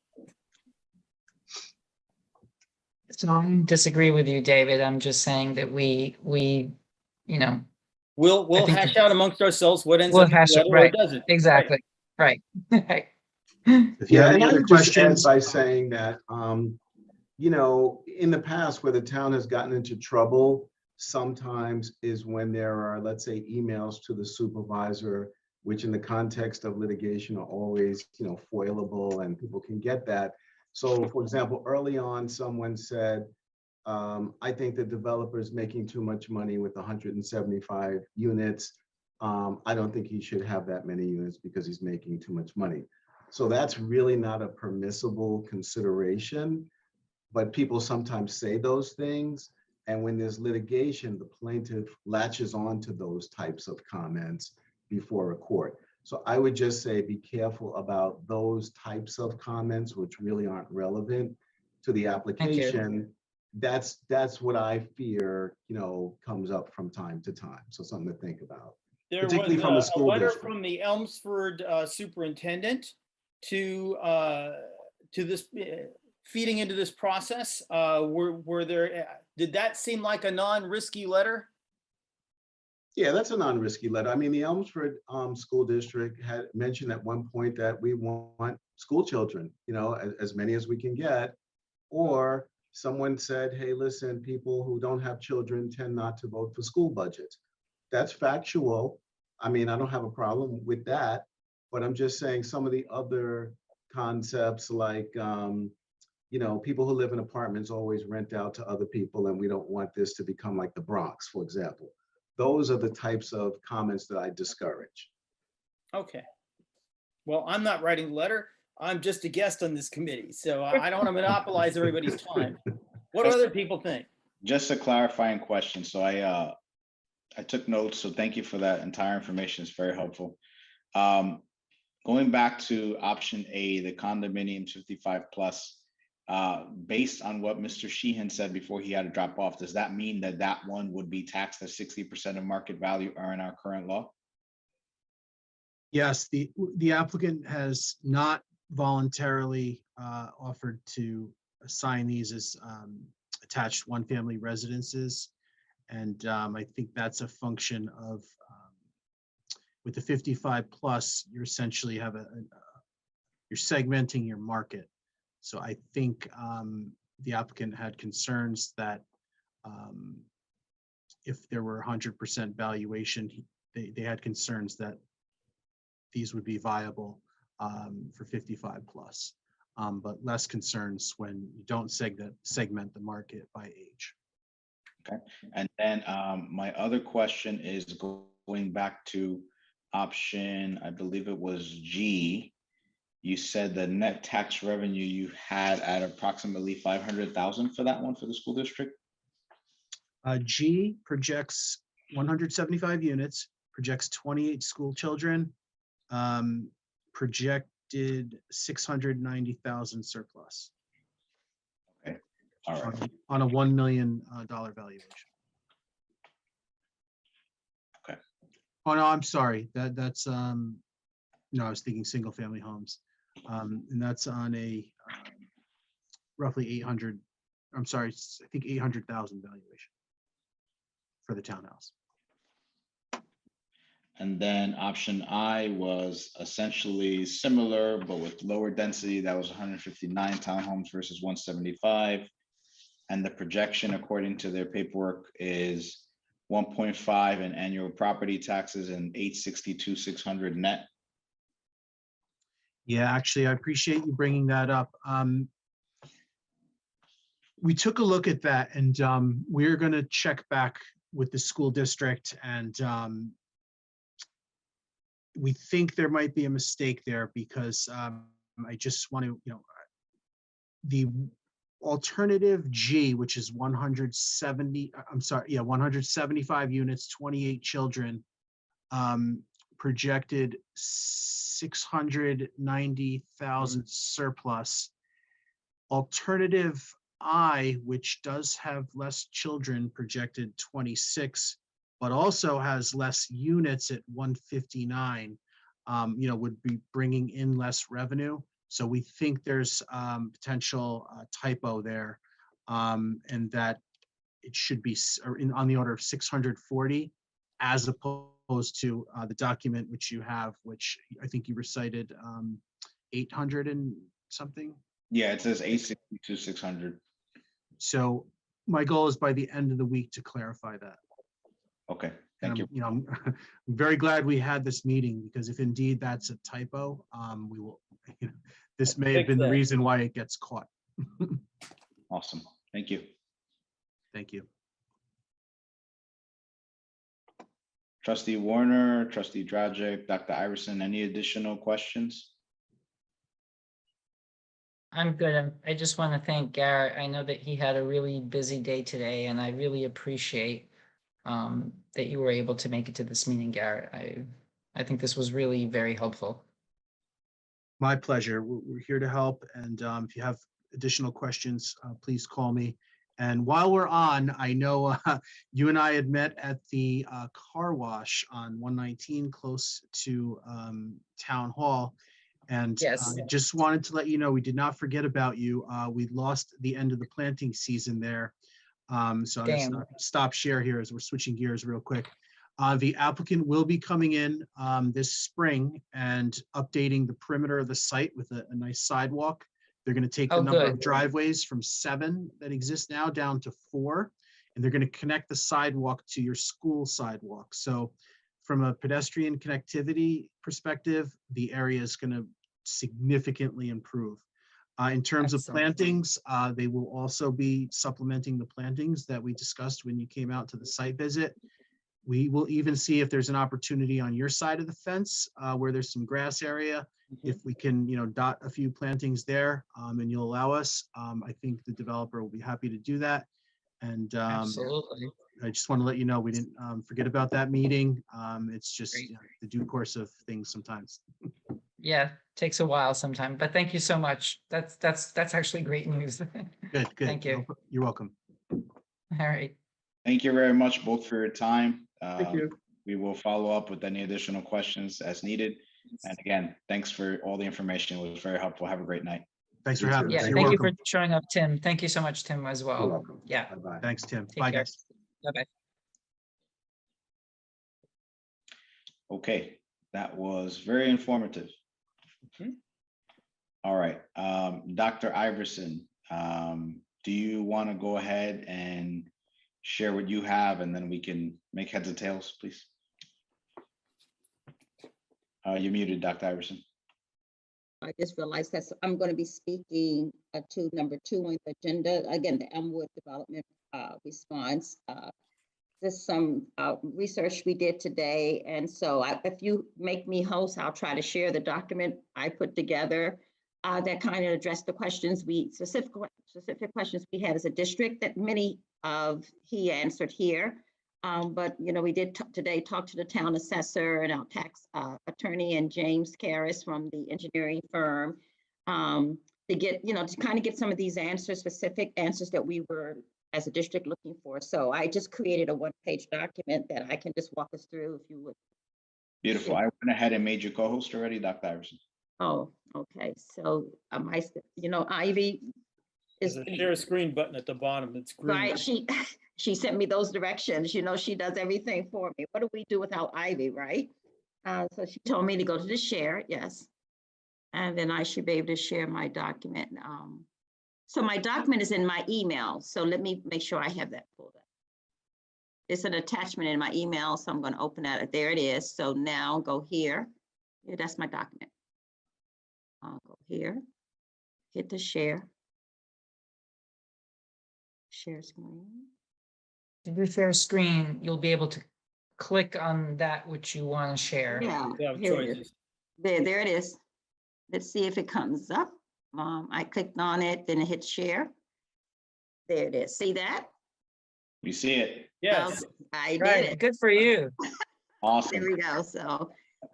[SPEAKER 7] So I don't disagree with you, David. I'm just saying that we
[SPEAKER 3] We'll hash out amongst ourselves what ends
[SPEAKER 7] we'll
[SPEAKER 3] up
[SPEAKER 7] hash it,
[SPEAKER 3] together or
[SPEAKER 7] right.
[SPEAKER 3] doesn't.
[SPEAKER 7] Exactly. Right. Right.
[SPEAKER 4] If you have any
[SPEAKER 5] and I
[SPEAKER 4] other
[SPEAKER 5] would just add
[SPEAKER 4] questions,
[SPEAKER 5] by saying that, in the past where the town has gotten into trouble, sometimes is when there are, let's say, emails to the supervisor, which in the context of litigation are always, foilable, and people can get that. So, for example, early on, someone said, I think the developer is making too much money with 175 units. I don't think he should have that many units because he's making too much money. So that's really not a permissible consideration, but people sometimes say those things. And when there's litigation, the plaintiff latches on to those types of comments before a court. So I would just say, be careful about those types of comments, which really aren't relevant to the application. That's what I fear, comes up from time to time. So something to think about.
[SPEAKER 3] There
[SPEAKER 5] Particularly
[SPEAKER 3] was
[SPEAKER 5] from a school
[SPEAKER 3] letter
[SPEAKER 5] district.
[SPEAKER 3] from the Elmsford superintendent to this feeding into this process? Were there, did that seem like a non-risky letter?
[SPEAKER 5] Yeah, that's a non-risky letter. I mean, the Elmsford School District had mentioned at one point that we want school children, you know, as many as we can get. Or someone said, hey, listen, people who don't have children tend not to vote for school budgets. That's factual. I mean, I don't have a problem with that, but I'm just saying some of the other concepts like, you know, people who live in apartments always rent out to other people, and we don't want this to become like the Bronx, for example. Those are the types of comments that I discourage.
[SPEAKER 3] Okay. Well, I'm not writing the letter. I'm just a guest on this committee, so I don't want to monopolize everybody's time. What do other people think?
[SPEAKER 1] Just a clarifying question. So I took notes, so thank you for that entire information. It's very helpful. Going back to option A, the condominium 55 plus, based on what Mr. Sheehan said before he had to drop off, does that mean that that one would be taxed at 60% of market value or in our current law?
[SPEAKER 4] Yes, the applicant has not voluntarily offered to assign these as attached one-family residences. And I think that's a function of, with the 55 plus, you're essentially have you're segmenting your market. So I think the applicant had concerns that if there were 100% valuation, they had concerns that these would be viable for 55 plus, but less concerns when you don't segment the market by age.
[SPEAKER 1] Okay, and then my other question is going back to option, I believe it was G. You said the net tax revenue you had at approximately 500,000 for that one for the school district.
[SPEAKER 4] G projects 175 units, projects 28 school children, projected 690,000 surplus.
[SPEAKER 1] Okay, all right.
[SPEAKER 4] On a $1 million valuation.
[SPEAKER 1] Okay.
[SPEAKER 4] Oh no, I'm sorry. That's no, I was thinking single family homes, and that's on a roughly 800. I'm sorry, I think 800,000 valuation for the townhouse.
[SPEAKER 1] And then option I was essentially similar, but with lower density. That was 159 townhomes versus 175. And the projection, according to their paperwork, is 1.5 in annual property taxes and 862,600 net.
[SPEAKER 4] Yeah, actually, I appreciate you bringing that up. We took a look at that, and we're going to check back with the school district, and we think there might be a mistake there because I just want to, the alternative G, which is 175 units, 28 children, projected 690,000 surplus. Alternative I, which does have less children, projected 26, but also has less units at 159, would be bringing in less revenue. So we think there's potential typo there, and that it should be on the order of 640, as opposed to the document which you have, which I think you recited 800 and something.
[SPEAKER 1] Yeah, it says 862,600.
[SPEAKER 4] So my goal is by the end of the week to clarify that.
[SPEAKER 1] Okay, thank you.
[SPEAKER 4] I'm very glad we had this meeting, because if indeed that's a typo, we will. This may have been the reason why it gets caught.
[SPEAKER 1] Awesome, thank you.
[SPEAKER 4] Thank you.
[SPEAKER 1] Trustee Warner, Trustee Dragic, Dr. Iverson, any additional questions?
[SPEAKER 7] I'm good. I just want to thank Garrett. I know that he had a really busy day today, and I really appreciate that you were able to make it to this meeting, Garrett. I think this was really very helpful.
[SPEAKER 4] My pleasure. We're here to help, and if you have additional questions, please call me. And while we're on, I know you and I had met at the car wash on 119 close to Town Hall, And
[SPEAKER 7] Yes.
[SPEAKER 4] just wanted to let you know, we did not forget about you. We lost the end of the planting season there. So I'm gonna
[SPEAKER 7] Damn.
[SPEAKER 4] stop share here as we're switching gears real quick. The applicant will be coming in this spring and updating the perimeter of the site with a nice sidewalk. They're going to take the
[SPEAKER 7] Oh,
[SPEAKER 4] number
[SPEAKER 7] good.
[SPEAKER 4] of driveways from 7 that exist now down to 4, and they're going to connect the sidewalk to your school sidewalk. So from a pedestrian connectivity perspective, the area is going to significantly improve. In terms of
[SPEAKER 7] Excellent.
[SPEAKER 4] plantings, they will also be supplementing the plantings that we discussed when you came out to the site visit. We will even see if there's an opportunity on your side of the fence where there's some grass area. If we can, dot a few plantings there and you'll allow us, I think the developer will be happy to do that. And
[SPEAKER 7] Absolutely.
[SPEAKER 4] I just want to let you know, we didn't forget about that meeting. It's just
[SPEAKER 7] Great.
[SPEAKER 4] the due course of things sometimes.
[SPEAKER 7] Yeah, takes a while sometimes, but thank you so much. That's actually great news.
[SPEAKER 4] Good, good.
[SPEAKER 7] Thank you.
[SPEAKER 4] You're welcome.
[SPEAKER 7] All right.
[SPEAKER 1] Thank you very much both for your time.
[SPEAKER 5] Thank you.
[SPEAKER 1] We will follow up with any additional questions as needed. And again, thanks for all the information. It was very helpful. Have a great night.
[SPEAKER 4] Thanks for
[SPEAKER 5] You
[SPEAKER 4] having
[SPEAKER 5] too.
[SPEAKER 4] us.
[SPEAKER 7] Yeah,
[SPEAKER 4] You're
[SPEAKER 7] thank you
[SPEAKER 4] welcome.
[SPEAKER 7] for showing up, Tim. Thank you so much, Tim, as
[SPEAKER 5] You're
[SPEAKER 7] well.
[SPEAKER 5] welcome.
[SPEAKER 7] Yeah.
[SPEAKER 5] Bye-bye.
[SPEAKER 4] Thanks, Tim.
[SPEAKER 7] Take
[SPEAKER 4] Bye,
[SPEAKER 7] care.
[SPEAKER 4] guys.
[SPEAKER 7] Bye-bye.
[SPEAKER 1] Okay, that was very informative. All right, Dr. Iverson, do you want to go ahead and share what you have, and then we can make heads or tails, please? You're muted, Dr. Iverson.
[SPEAKER 2] I just realized that I'm going to be speaking to number 2 on the agenda. Again, the Elmwood Development response. There's some research we did today. And so if you make me host, I'll try to share the document I put together that kind of address the questions specific questions we had as a district that many of he answered here. But, we did today talk to the town assessor and our tax attorney and James Karras from the engineering firm to get, to kind of get some of these answers, specific answers that we were as a district looking for. So I just created a 1-page document that I can just walk us through if you would.
[SPEAKER 1] Beautiful. I went ahead and made you co-host already, Dr. Iverson.
[SPEAKER 2] Oh, okay. So Ivy
[SPEAKER 3] There's
[SPEAKER 2] is
[SPEAKER 3] a share screen button at the bottom. It's green.
[SPEAKER 2] right. She sent me those directions. She does everything for me. What do we do without Ivy, right? So she told me to go to the share, yes. And then I should be able to share my document. So my document is in my email. So let me make sure I have that pulled up. It's an attachment in my email. So I'm going to open that. There it is. So now go here. Yeah, that's my document. I'll go here, hit the share. Share screen.
[SPEAKER 7] If you share screen, you'll be able to click on that which you want to share.
[SPEAKER 2] Yeah,
[SPEAKER 3] You have
[SPEAKER 2] here it is.
[SPEAKER 3] choices.
[SPEAKER 2] There it is. Let's see if it comes up. I clicked on it, then it hit share. There it is. See that?
[SPEAKER 1] We see it.
[SPEAKER 3] Yes.
[SPEAKER 2] I did
[SPEAKER 7] Right,
[SPEAKER 2] it.
[SPEAKER 7] good for you.
[SPEAKER 2] There
[SPEAKER 1] Awesome.
[SPEAKER 2] we go.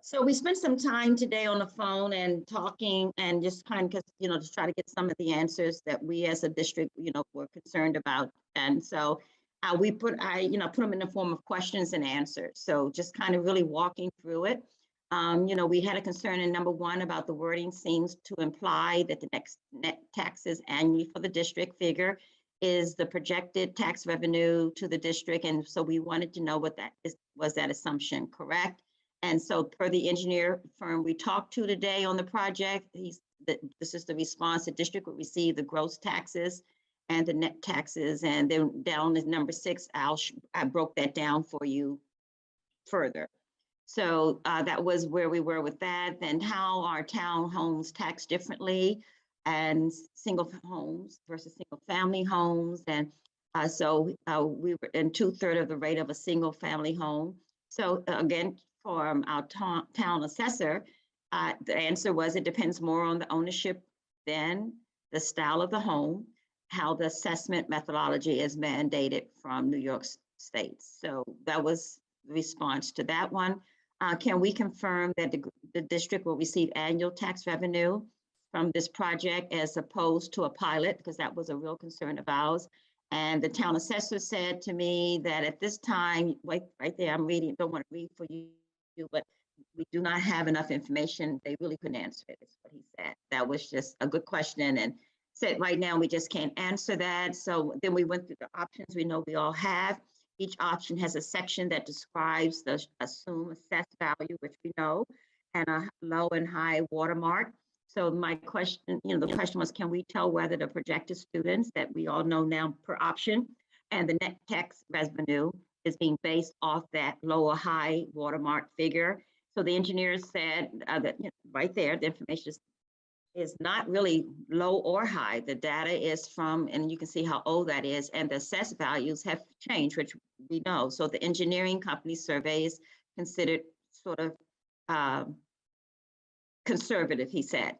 [SPEAKER 2] So we spent some time today on the phone and talking and just kind of, to try to get some of the answers that we as a district, were concerned about. And so we put them in the form of questions and answers. So just kind of really walking through it. We had a concern in number 1 about the wording seems to imply that the next net taxes annually for the district figure is the projected tax revenue to the district. And so we wanted to know what that is, was that assumption correct? And so per the engineer firm we talked to today on the project, this is the response. The district would receive the gross taxes and the net taxes. And then down to number 6, I broke that down for you further. So that was where we were with that. Then how are townhomes taxed differently and single homes versus single family homes? And so we were in 2/3 of the rate of a single family home. So again, from our town assessor, the answer was it depends more on the ownership than the style of the home, how the assessment methodology is mandated from New York State. So that was the response to that one. Can we confirm that the district will receive annual tax revenue from this project as opposed to a pilot? Because that was a real concern of ours. And the town assessor said to me that at this time, right there, I'm reading, don't want to read for you, but we do not have enough information. They really couldn't answer it, is what he said. That was just a good question, and said right now we just can't answer that. So then we went through the options we know we all have. Each option has a section that describes the assumed assessed value, which we know, and a low and high watermark. So my question, the question was, can we tell whether the projected students that we all know now per option and the net tax revenue is being based off that low or high watermark figure? So the engineers said that right there, the information is not really low or high. The data is from, and you can see how old that is, and the assessed values have changed, which we know. So the engineering company survey is considered sort of conservative, he said.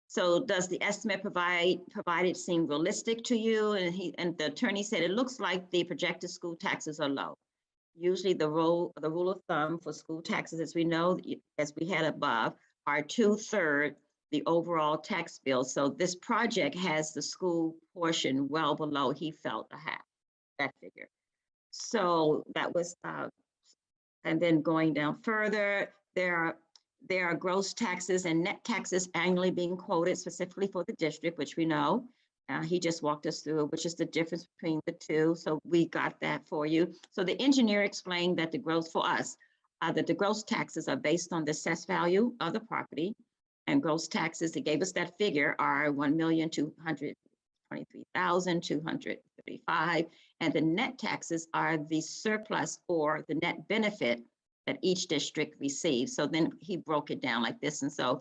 [SPEAKER 2] So does the estimate provided seem realistic to you? And the attorney said, it looks like the projected school taxes are low. Usually the rule of thumb for school taxes, as we know, as we had above, are 2/3 the overall tax bill. So this project has the school portion well below, he felt, a half that figure. So that was, and then going down further, there are gross taxes and net taxes annually being quoted specifically for the district, which we know. He just walked us through, which is the difference between the two. So we got that for you. So the engineer explained that the gross for us, that the gross taxes are based on the assessed value of the property, and gross taxes, they gave us that figure, are $1,223,235, and the net taxes are the surplus or the net benefit that each district receives. So then he broke it down like this, and so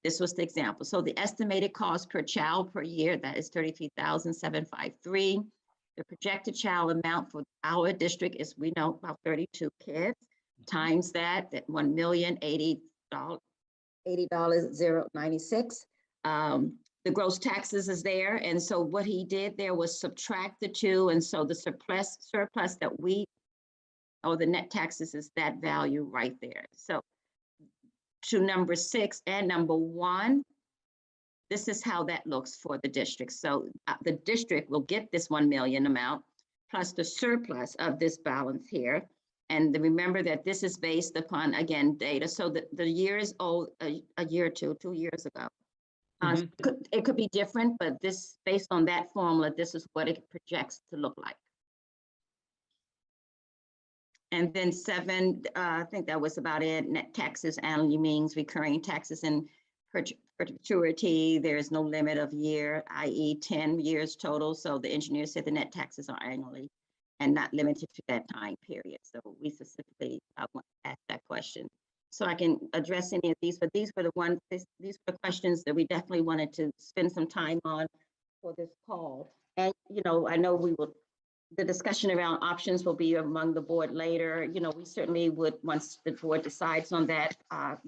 [SPEAKER 2] this was the example. So the estimated cost per child per year, that is $33,753. The projected child amount for our district is, we know, about 32 kids, times that $1,080,096. The gross taxes is there. And so what he did there was subtract the two. And so the surplus that we, or the net taxes, is that value right there. So to number 6 and number 1, this is how that looks for the district. So the district will get this 1 million amount plus the surplus of this balance here. And remember that this is based upon, again, data. So the year is old, a year or 2 years ago. It could be different, but this, based on that formula, this is what it projects to look like. And then 7, I think that was about it. Net taxes annually means recurring taxes in perpetuity. There is no limit of year, i.e. 10 years total. So the engineer said the net taxes are annually and not limited to that time period. So we specifically want to ask that question. So I can address any of these, but these were the questions that we definitely wanted to spend some time on for this call. And, I know the discussion around options will be among the board later. We certainly would, once the board decides on that,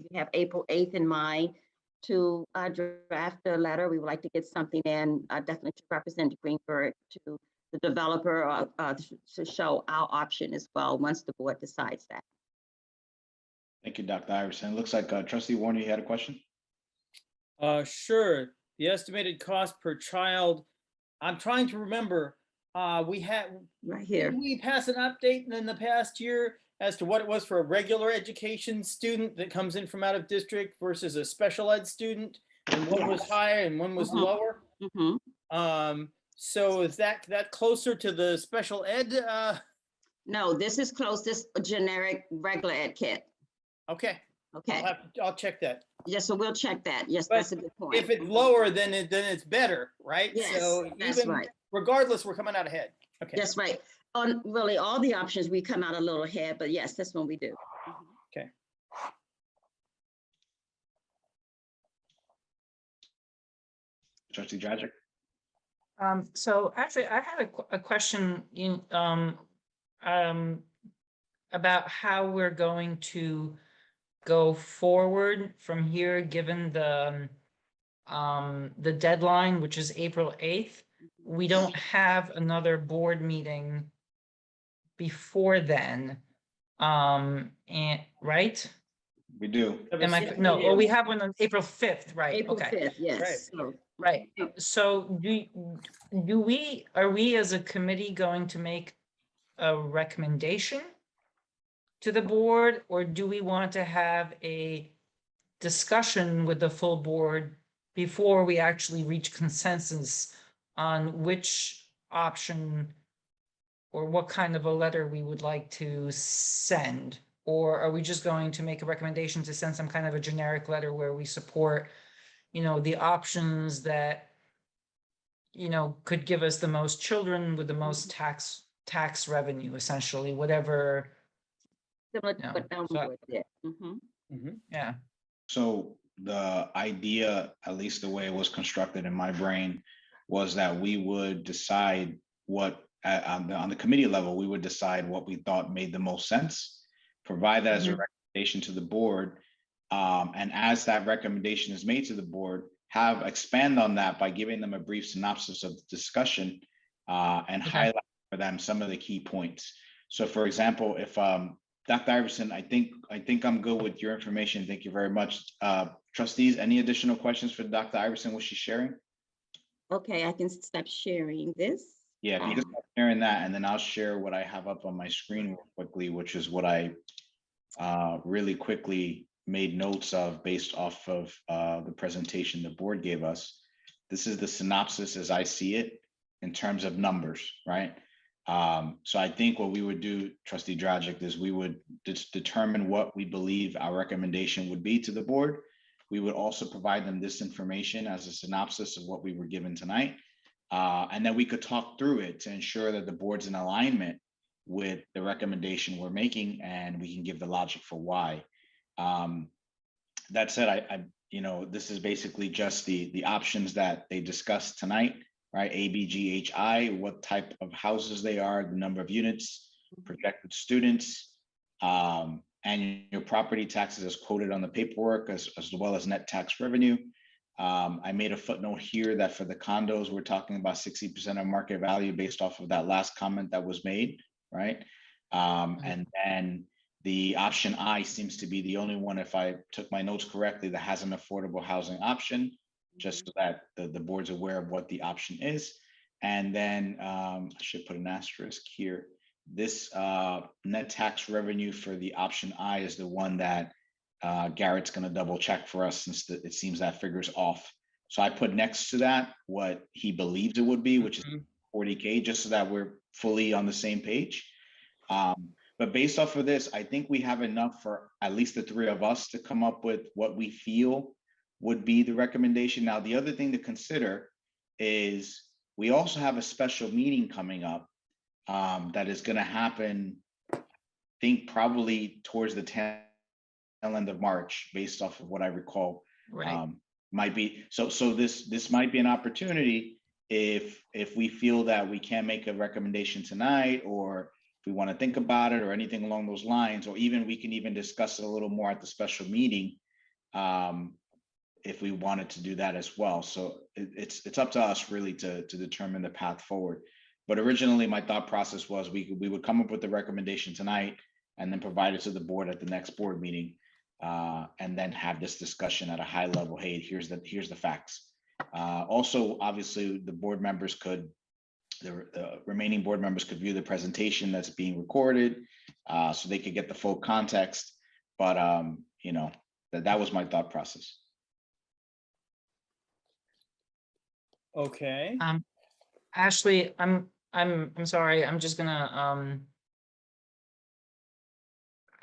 [SPEAKER 2] we have April 8th in mind to draft a letter. We would like to get something in, definitely to represent Greenberg, to the developer, to show our option as well, once the board decides that.
[SPEAKER 1] Thank you, Dr. Iverson. Looks like Trustee Warner, you had a question?
[SPEAKER 3] Sure. The estimated cost per child, I'm trying to remember, we had,
[SPEAKER 2] right here.
[SPEAKER 3] Did we pass an update in the past year as to what it was for a regular education student that comes in from out of district versus a special ed student, and one was higher and one was lower? So is that closer to the special ed?
[SPEAKER 2] No, this is close, this generic regular ed kit.
[SPEAKER 3] Okay.
[SPEAKER 2] Okay.
[SPEAKER 3] I'll check that.
[SPEAKER 2] Yes, so we'll check that. Yes,
[SPEAKER 3] But
[SPEAKER 2] that's a good point.
[SPEAKER 3] if it's lower, then it's better, right?
[SPEAKER 2] Yes,
[SPEAKER 3] so
[SPEAKER 2] that's
[SPEAKER 3] even
[SPEAKER 2] right.
[SPEAKER 3] Regardless, we're coming out ahead. Okay.
[SPEAKER 2] That's right. On really all the options, we come out a little ahead, but yes, this one we do.
[SPEAKER 3] Okay.
[SPEAKER 1] Trustee Dragic?
[SPEAKER 7] So actually, I had a question about how we're going to go forward from here, given the deadline, which is April 8th. We don't have another board meeting before then, and right?
[SPEAKER 1] We do.
[SPEAKER 7] No, well, we have one on April 5th, right?
[SPEAKER 2] April
[SPEAKER 7] Okay.
[SPEAKER 2] 5th, yes.
[SPEAKER 7] Right. So are we as a committee going to make a recommendation to the board, or do we want to have a discussion with the full board before we actually reach consensus on which option or what kind of a letter we would like to send? Or are we just going to make a recommendation to send some kind of a generic letter where we support, the options that, could give us the most children with the most tax revenue, essentially, whatever,
[SPEAKER 2] Similar to
[SPEAKER 7] No,
[SPEAKER 2] what
[SPEAKER 7] so-
[SPEAKER 2] Elmwood did. Mhm.
[SPEAKER 7] yeah.
[SPEAKER 1] So the idea, at least the way it was constructed in my brain, was that we would decide what, on the committee level, we would decide what we thought made the most sense, provide that as a recommendation to the board. And as that recommendation is made to the board, expand on that by giving them a brief synopsis of the discussion and highlight for them some of the key points. So for example, if Dr. Iverson, I think I'm good with your information. Thank you very much. Trustees, any additional questions for Dr. Iverson? Was she sharing?
[SPEAKER 2] Okay, I can stop sharing this.
[SPEAKER 1] Yeah, if you can start sharing that, and then I'll share what I have up on my screen real quickly, which is what I really quickly made notes of based off of the presentation the board gave us. This is the synopsis as I see it in terms of numbers, right? So I think what we would do, Trustee Dragic, is we would determine what we believe our recommendation would be to the board. We would also provide them this information as a synopsis of what we were given tonight. And then we could talk through it to ensure that the board's in alignment with the recommendation we're making, and we can give the logic for why. That said, this is basically just the options that they discussed tonight, right? A, B, G, H, I, what type of houses they are, the number of units, projected students, and your property taxes as quoted on the paperwork, as well as net tax revenue. I made a footnote here that for the condos, we're talking about 60% of market value based off of that last comment that was made, right? And then the option I seems to be the only one, if I took my notes correctly, that has an affordable housing option, just so that the board's aware of what the option is. And then I should put an asterisk here. This net tax revenue for the option I is the one that Garrett's going to double check for us, since it seems that figure's off. So I put next to that what he believes it would be, which is 40K, just so that we're fully on the same page. But based off of this, I think we have enough for at least the three of us to come up with what we feel would be the recommendation. Now, the other thing to consider is we also have a special meeting coming up that is going to happen, I think probably towards the tail end of March, based off of what I recall.
[SPEAKER 7] Right.
[SPEAKER 1] Might be so this might be an opportunity if we feel that we can't make a recommendation tonight, or if we want to think about it, or anything along those lines, or even we can even discuss it a little more at the special meeting, if we wanted to do that as well. So it's up to us really to determine the path forward. But originally my thought process was we would come up with the recommendation tonight and then provide it to the board at the next board meeting, and then have this discussion at a high level. Hey, here's the facts. Also, obviously, the board members could, the remaining board members could view the presentation that's being recorded, so they could get the full context. But that was my thought process.
[SPEAKER 3] Okay.
[SPEAKER 7] Ashley, I'm sorry, I'm just gonna,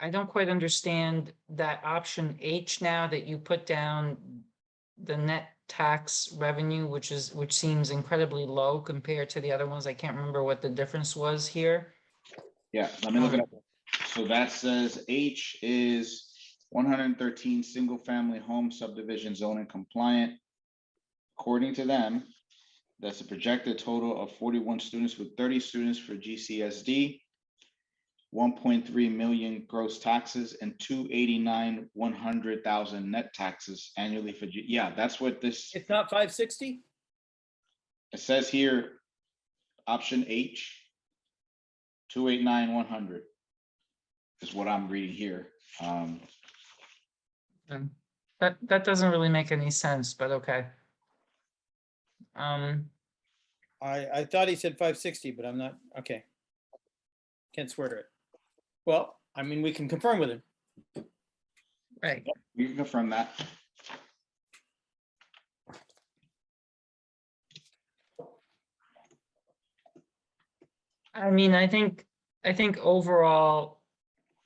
[SPEAKER 7] I don't quite understand that option H now that you put down the net tax revenue, which seems incredibly low compared to the other ones. I can't remember what the difference was here.
[SPEAKER 1] Yeah, let me look it up. So that says H is 113 single family home subdivision zoning compliant. According to them, that's a projected total of 41 students with 30 students for GCSD, 1.3 million gross taxes, and 289,100,000 net taxes annually for yeah, that's what this.
[SPEAKER 3] It's not 560?
[SPEAKER 1] It says here, option H, 289,100 is what I'm reading here.
[SPEAKER 7] That doesn't really make any sense, but okay.
[SPEAKER 3] I thought he said 560, but I'm not, okay. Can't swear to it. Well, I mean, we can confirm with him.
[SPEAKER 7] Right.
[SPEAKER 1] You can confirm that.
[SPEAKER 7] I mean, I think overall,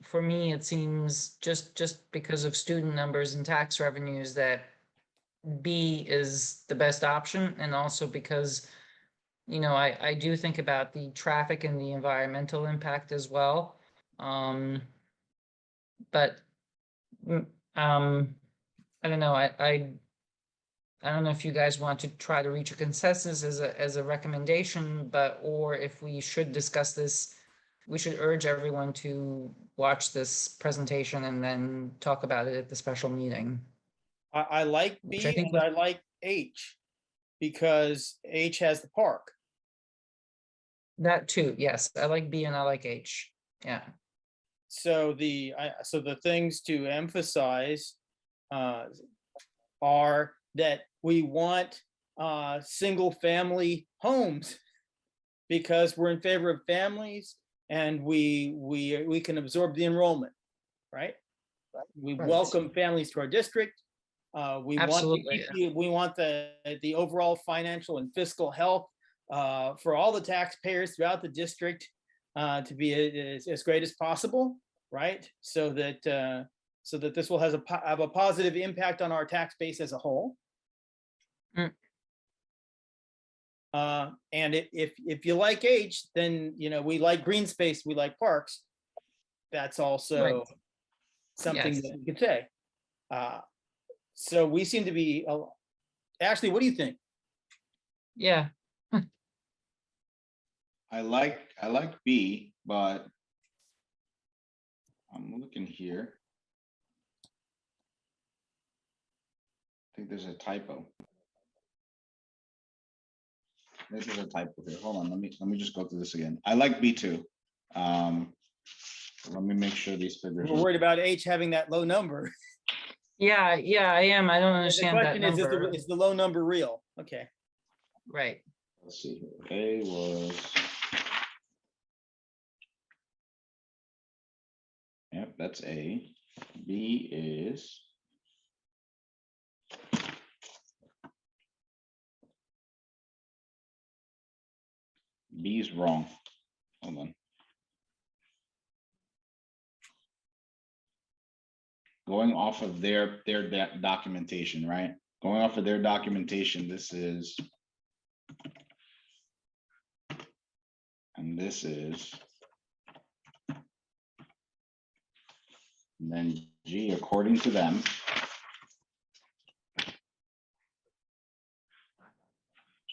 [SPEAKER 7] for me, it seems just because of student numbers and tax revenues that B is the best option, and also because, you know, I do think about the traffic and the environmental impact as well. But I don't know, I don't know if you guys want to try to reach a consensus as a recommendation, but, or if we should discuss this, we should urge everyone to watch this presentation and then talk about it at the special meeting.
[SPEAKER 3] I like
[SPEAKER 7] Which I
[SPEAKER 3] B
[SPEAKER 7] think
[SPEAKER 3] and I like H because H has the park.
[SPEAKER 7] That too, yes, I like B and I like H, yeah.
[SPEAKER 3] So so the things to emphasize are that we want single family homes because we're in favor of families and we can absorb the enrollment, right? We
[SPEAKER 7] Right.
[SPEAKER 3] welcome families to our district. We
[SPEAKER 7] Absolutely.
[SPEAKER 3] want the overall financial and fiscal health for all the taxpayers throughout the district to be as great as possible, right? So that this will have a positive impact on our tax base as a whole.
[SPEAKER 7] Mm.
[SPEAKER 3] And if you like H, then you know we like green space, we like parks. That's also
[SPEAKER 7] Right.
[SPEAKER 3] something
[SPEAKER 7] Yes.
[SPEAKER 3] that we could say. So we seem to be. Ashley, what do you think?
[SPEAKER 7] Yeah,
[SPEAKER 1] I like B, but I'm looking here. I think there's a typo. This is a typo here. Hold on, let me just go through this again. I like B too. Let me make sure these figures.
[SPEAKER 3] We're worried about H having that low number.
[SPEAKER 7] yeah, I am. I don't
[SPEAKER 3] The
[SPEAKER 7] understand that
[SPEAKER 3] question
[SPEAKER 7] number.
[SPEAKER 3] is the low number real? Okay.
[SPEAKER 7] Right.
[SPEAKER 1] Let's see here. A was. Yep, that's A. B is. B is wrong. Hold on. Going off of their documentation, right? Going off of their documentation, this is. And this is. And then G, according to them.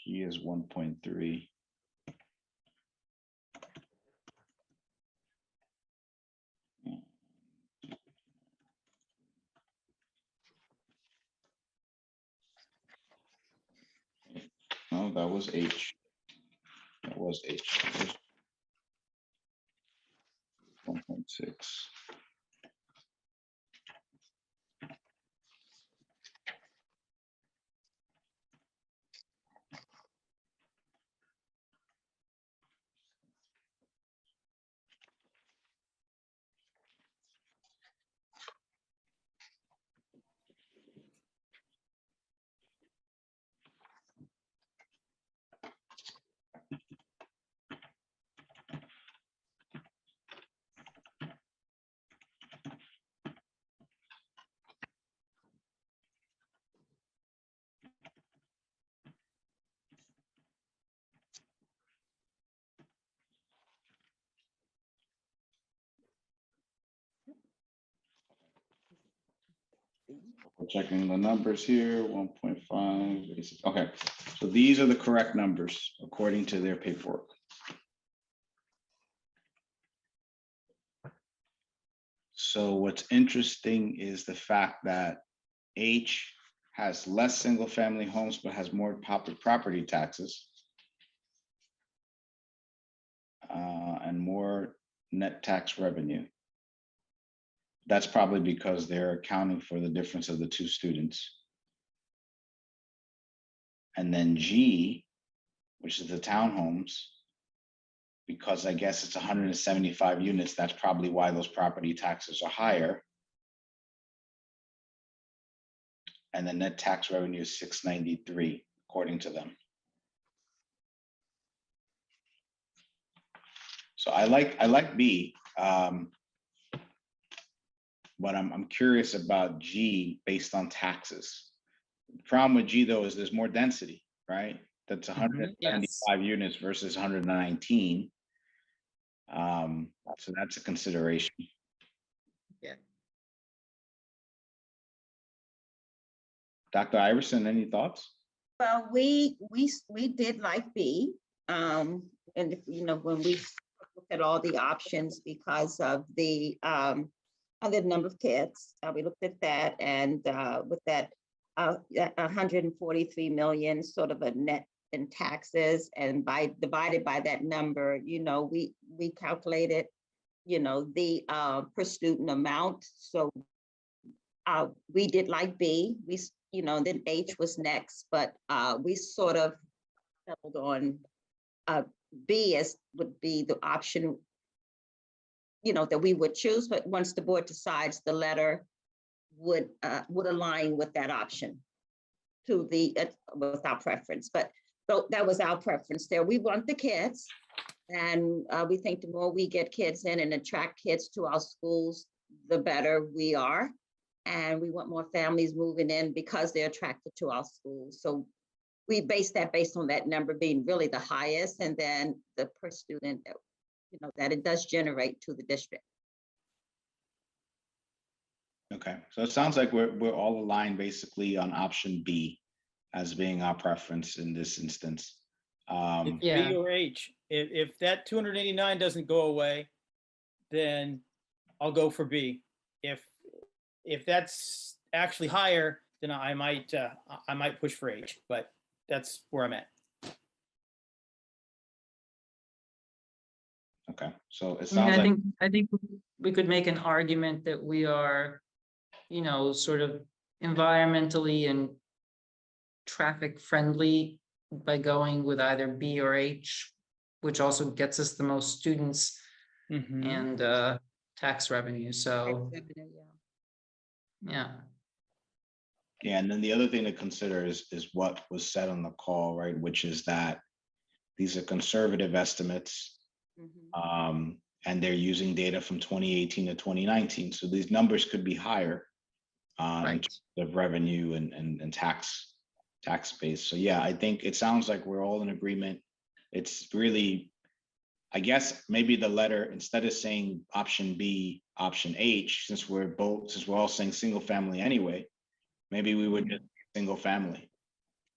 [SPEAKER 1] G is 1.3. No, that was H. That was H. 1.6. We're checking the numbers here, 1.5. Okay, so these are the correct numbers according to their paperwork. So what's interesting is the fact that H has less single family homes, but has more property taxes. And more net tax revenue. That's probably because they're accounting for the difference of the two students. And then G, which is the townhomes, because I guess it's 175 units, that's probably why those property taxes are higher. And the net tax revenue is 693, according to them. So I like B, but I'm curious about G based on taxes. The problem with G though is there's more density, right? That's 175 units versus 119. So that's a consideration.
[SPEAKER 7] Yeah.
[SPEAKER 1] Dr. Iverson, any thoughts?
[SPEAKER 2] Well, we did like B, and if, you know, when we looked at all the options because of the number of kids, we looked at that, and with that 143 million sort of a net in taxes, and divided by that number, you know, we calculated, you know, the per student amount. So we did like B. We, you know, then H was next, but we sort of settled on B as would be the option, you know, that we would choose. But once the board decides, the letter would align with that option to the with our preference. But so that was our preference there. We want the kids, and we think the more we get kids in and attract kids to our schools, the better we are. And we want more families moving in because they're attracted to our schools. So we base that based on that number being really the highest, and then the per student that, you know, that it does generate to the district.
[SPEAKER 1] Okay, so it sounds like we're all aligned basically on option B as being our preference in this instance.
[SPEAKER 7] Yeah.
[SPEAKER 3] B or H. If that 289 doesn't go away, then I'll go for B. If that's actually higher, then I might push for H, but that's where I'm at.
[SPEAKER 1] Okay, so it
[SPEAKER 7] I
[SPEAKER 1] sounds like,
[SPEAKER 7] I think we could make an argument that we are, you know, sort of environmentally and traffic friendly by going with either B or H, which also gets us the most students
[SPEAKER 3] Mhm.
[SPEAKER 7] and tax revenue. So, yeah.
[SPEAKER 1] yeah, and then the other thing to consider is what was said on the call, right? Which is that these are conservative estimates, and they're using data from 2018 to 2019. So these numbers could be higher in
[SPEAKER 7] Right.
[SPEAKER 1] terms of revenue and tax base. So yeah, I think it sounds like we're all in agreement. It's really, I guess maybe the letter, instead of saying option B, option H, since we're all saying single family anyway, maybe we would just single family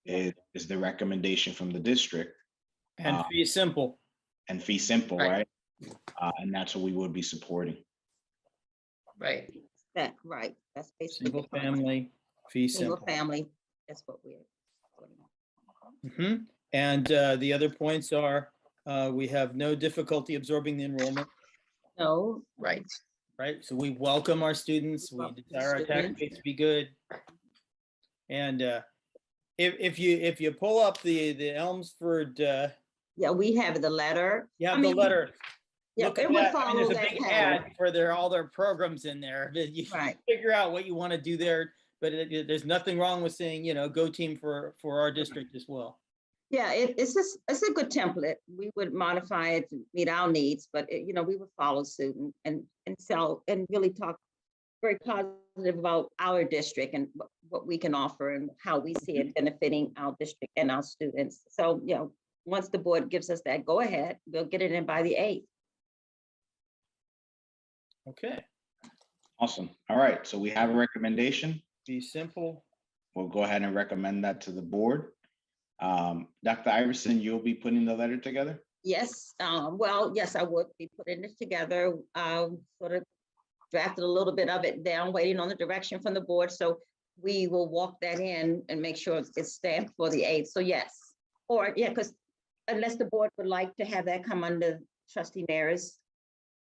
[SPEAKER 1] is the recommendation from the district.
[SPEAKER 3] And fee simple.
[SPEAKER 1] And fee simple,
[SPEAKER 7] Right.
[SPEAKER 1] right? And that's what we would be supporting.
[SPEAKER 7] Right.
[SPEAKER 2] That right. That's basically
[SPEAKER 3] Single
[SPEAKER 2] the concept.
[SPEAKER 3] family, fee
[SPEAKER 2] Single
[SPEAKER 3] simple.
[SPEAKER 2] family. That's what we're.
[SPEAKER 3] Mhm. And the other points are, we have no difficulty absorbing the enrollment,
[SPEAKER 2] No.
[SPEAKER 7] Right.
[SPEAKER 3] right? So we welcome our students, we
[SPEAKER 2] Welcome
[SPEAKER 3] desire our tax
[SPEAKER 2] students.
[SPEAKER 3] base to be good. And if you pull up the Elmsford,
[SPEAKER 2] Yeah, we have the letter.
[SPEAKER 3] you have
[SPEAKER 2] I
[SPEAKER 3] the
[SPEAKER 2] mean,
[SPEAKER 3] letter.
[SPEAKER 2] Yeah,
[SPEAKER 3] Look at
[SPEAKER 2] it would
[SPEAKER 3] that. I mean,
[SPEAKER 2] follow
[SPEAKER 3] there's a
[SPEAKER 2] that
[SPEAKER 3] big
[SPEAKER 2] pattern.
[SPEAKER 3] ad for all their programs in there. You
[SPEAKER 2] Right.
[SPEAKER 3] figure out what you want to do there, but there's nothing wrong with saying, you know, go team for our district as well.
[SPEAKER 2] Yeah, it's a good template. We would modify it to meet our needs, but you know, we would follow suit and sell and really talk very positive about our district and what we can offer and how we see it benefiting our district and our students. So, you know, once the board gives us that go ahead, we'll get it in by the 8th.
[SPEAKER 3] Okay,
[SPEAKER 1] Awesome. All right, so we have a recommendation.
[SPEAKER 3] be simple.
[SPEAKER 1] We'll go ahead and recommend that to the board. Dr. Iverson, you'll be putting the letter together?
[SPEAKER 2] Yes, well, yes, I would be putting this together, sort of drafted a little bit of it down, waiting on the direction from the board. So we will walk that in and make sure it's stamped for the 8th. So yes, or yeah, because unless the board would like to have that come under trustee Mayor's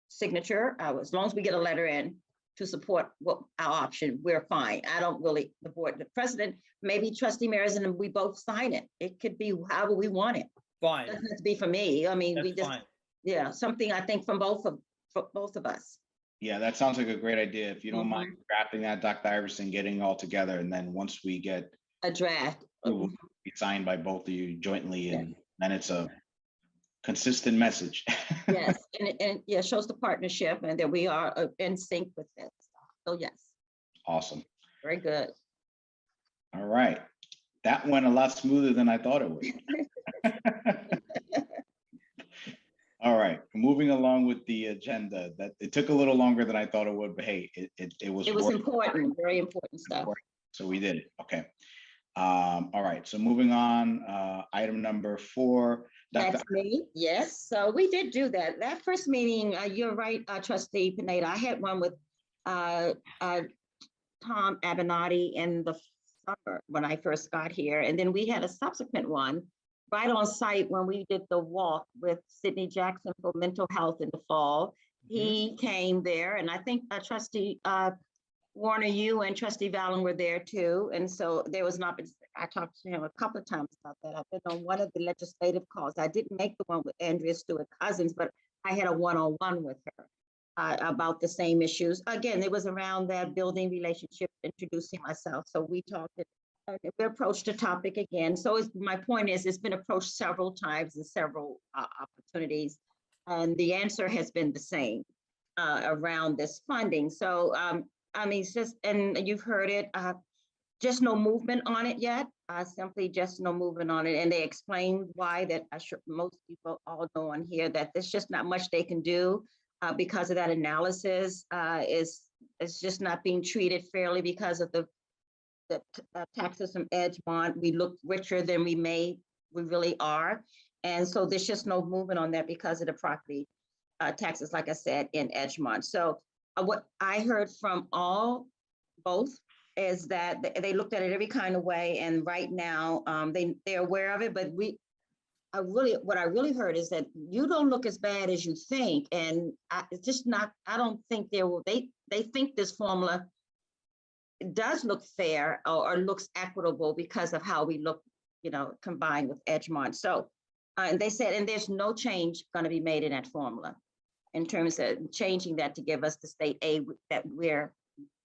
[SPEAKER 2] signature, as long as we get a letter in to support what our option, we're fine. I don't really, the board, the president, maybe trustee Mayor's and we both sign it. It could be however we want it.
[SPEAKER 3] Fine,
[SPEAKER 2] Doesn't have to be for me. I mean, we
[SPEAKER 3] that's
[SPEAKER 2] just,
[SPEAKER 3] fine.
[SPEAKER 2] Yeah, something I think from both of us.
[SPEAKER 1] Yeah, that sounds like a great idea. If you don't mind
[SPEAKER 2] Mm-hmm.
[SPEAKER 1] drafting that, Dr. Iverson, getting it all together, and then once we get
[SPEAKER 2] A draft.
[SPEAKER 1] approval, be signed by both of you jointly,
[SPEAKER 2] Yeah.
[SPEAKER 1] and then it's a consistent message.
[SPEAKER 2] Yes, and yeah, shows the partnership and that we are in sync with this. So yes,
[SPEAKER 1] Awesome.
[SPEAKER 2] very good.
[SPEAKER 1] All right. That went a lot smoother than I thought it would. All right, moving along with the agenda. That it took a little longer than I thought it would, but hey, it was
[SPEAKER 2] It was
[SPEAKER 1] worth
[SPEAKER 2] important, very important stuff.
[SPEAKER 1] So we did it. Okay. All right. So moving on, item number 4. Dr.
[SPEAKER 2] That's me, yes. So we did do that. That first meeting, you're right, Trustee Pineda. I had one with Tom Abenati in the summer when I first got here. And then we had a subsequent one right on site when we did the walk with Sidney Jackson for mental health in the fall. He came there, and I think Trustee Warner, you and Trustee Valen were there too. And so there was not, I talked to him a couple of times about that. I've been on one of the legislative calls. I didn't make the one with Andrea Stewart Cousins, but I had a one-on-one with her about the same issues. Again, it was around that building relationship, introducing myself. So we talked, we approached the topic again. So my point is, it's been approached several times in several opportunities. And the answer has been the same around this funding. So, I mean, it's just, and you've heard it, just no movement on it yet, simply just no movement on it. And they explained why, that I'm sure most people all know on here, that there's just not much they can do because of that analysis is just not being treated fairly because of the taxes from Edgemont. We look richer than we really are. And so there's just no movement on that because of the property taxes, like I said, in Edgemont. So what I heard from both is that they looked at it every kind of way, and right now they're aware of it. But what I really heard is that you don't look as bad as you think, and it's just not. I don't think they think this formula does look fair or looks equitable because of how we look, combined with Edgemont. So, and they said, and there's no change going to be made in that formula in terms of changing that to give us the state aid that we're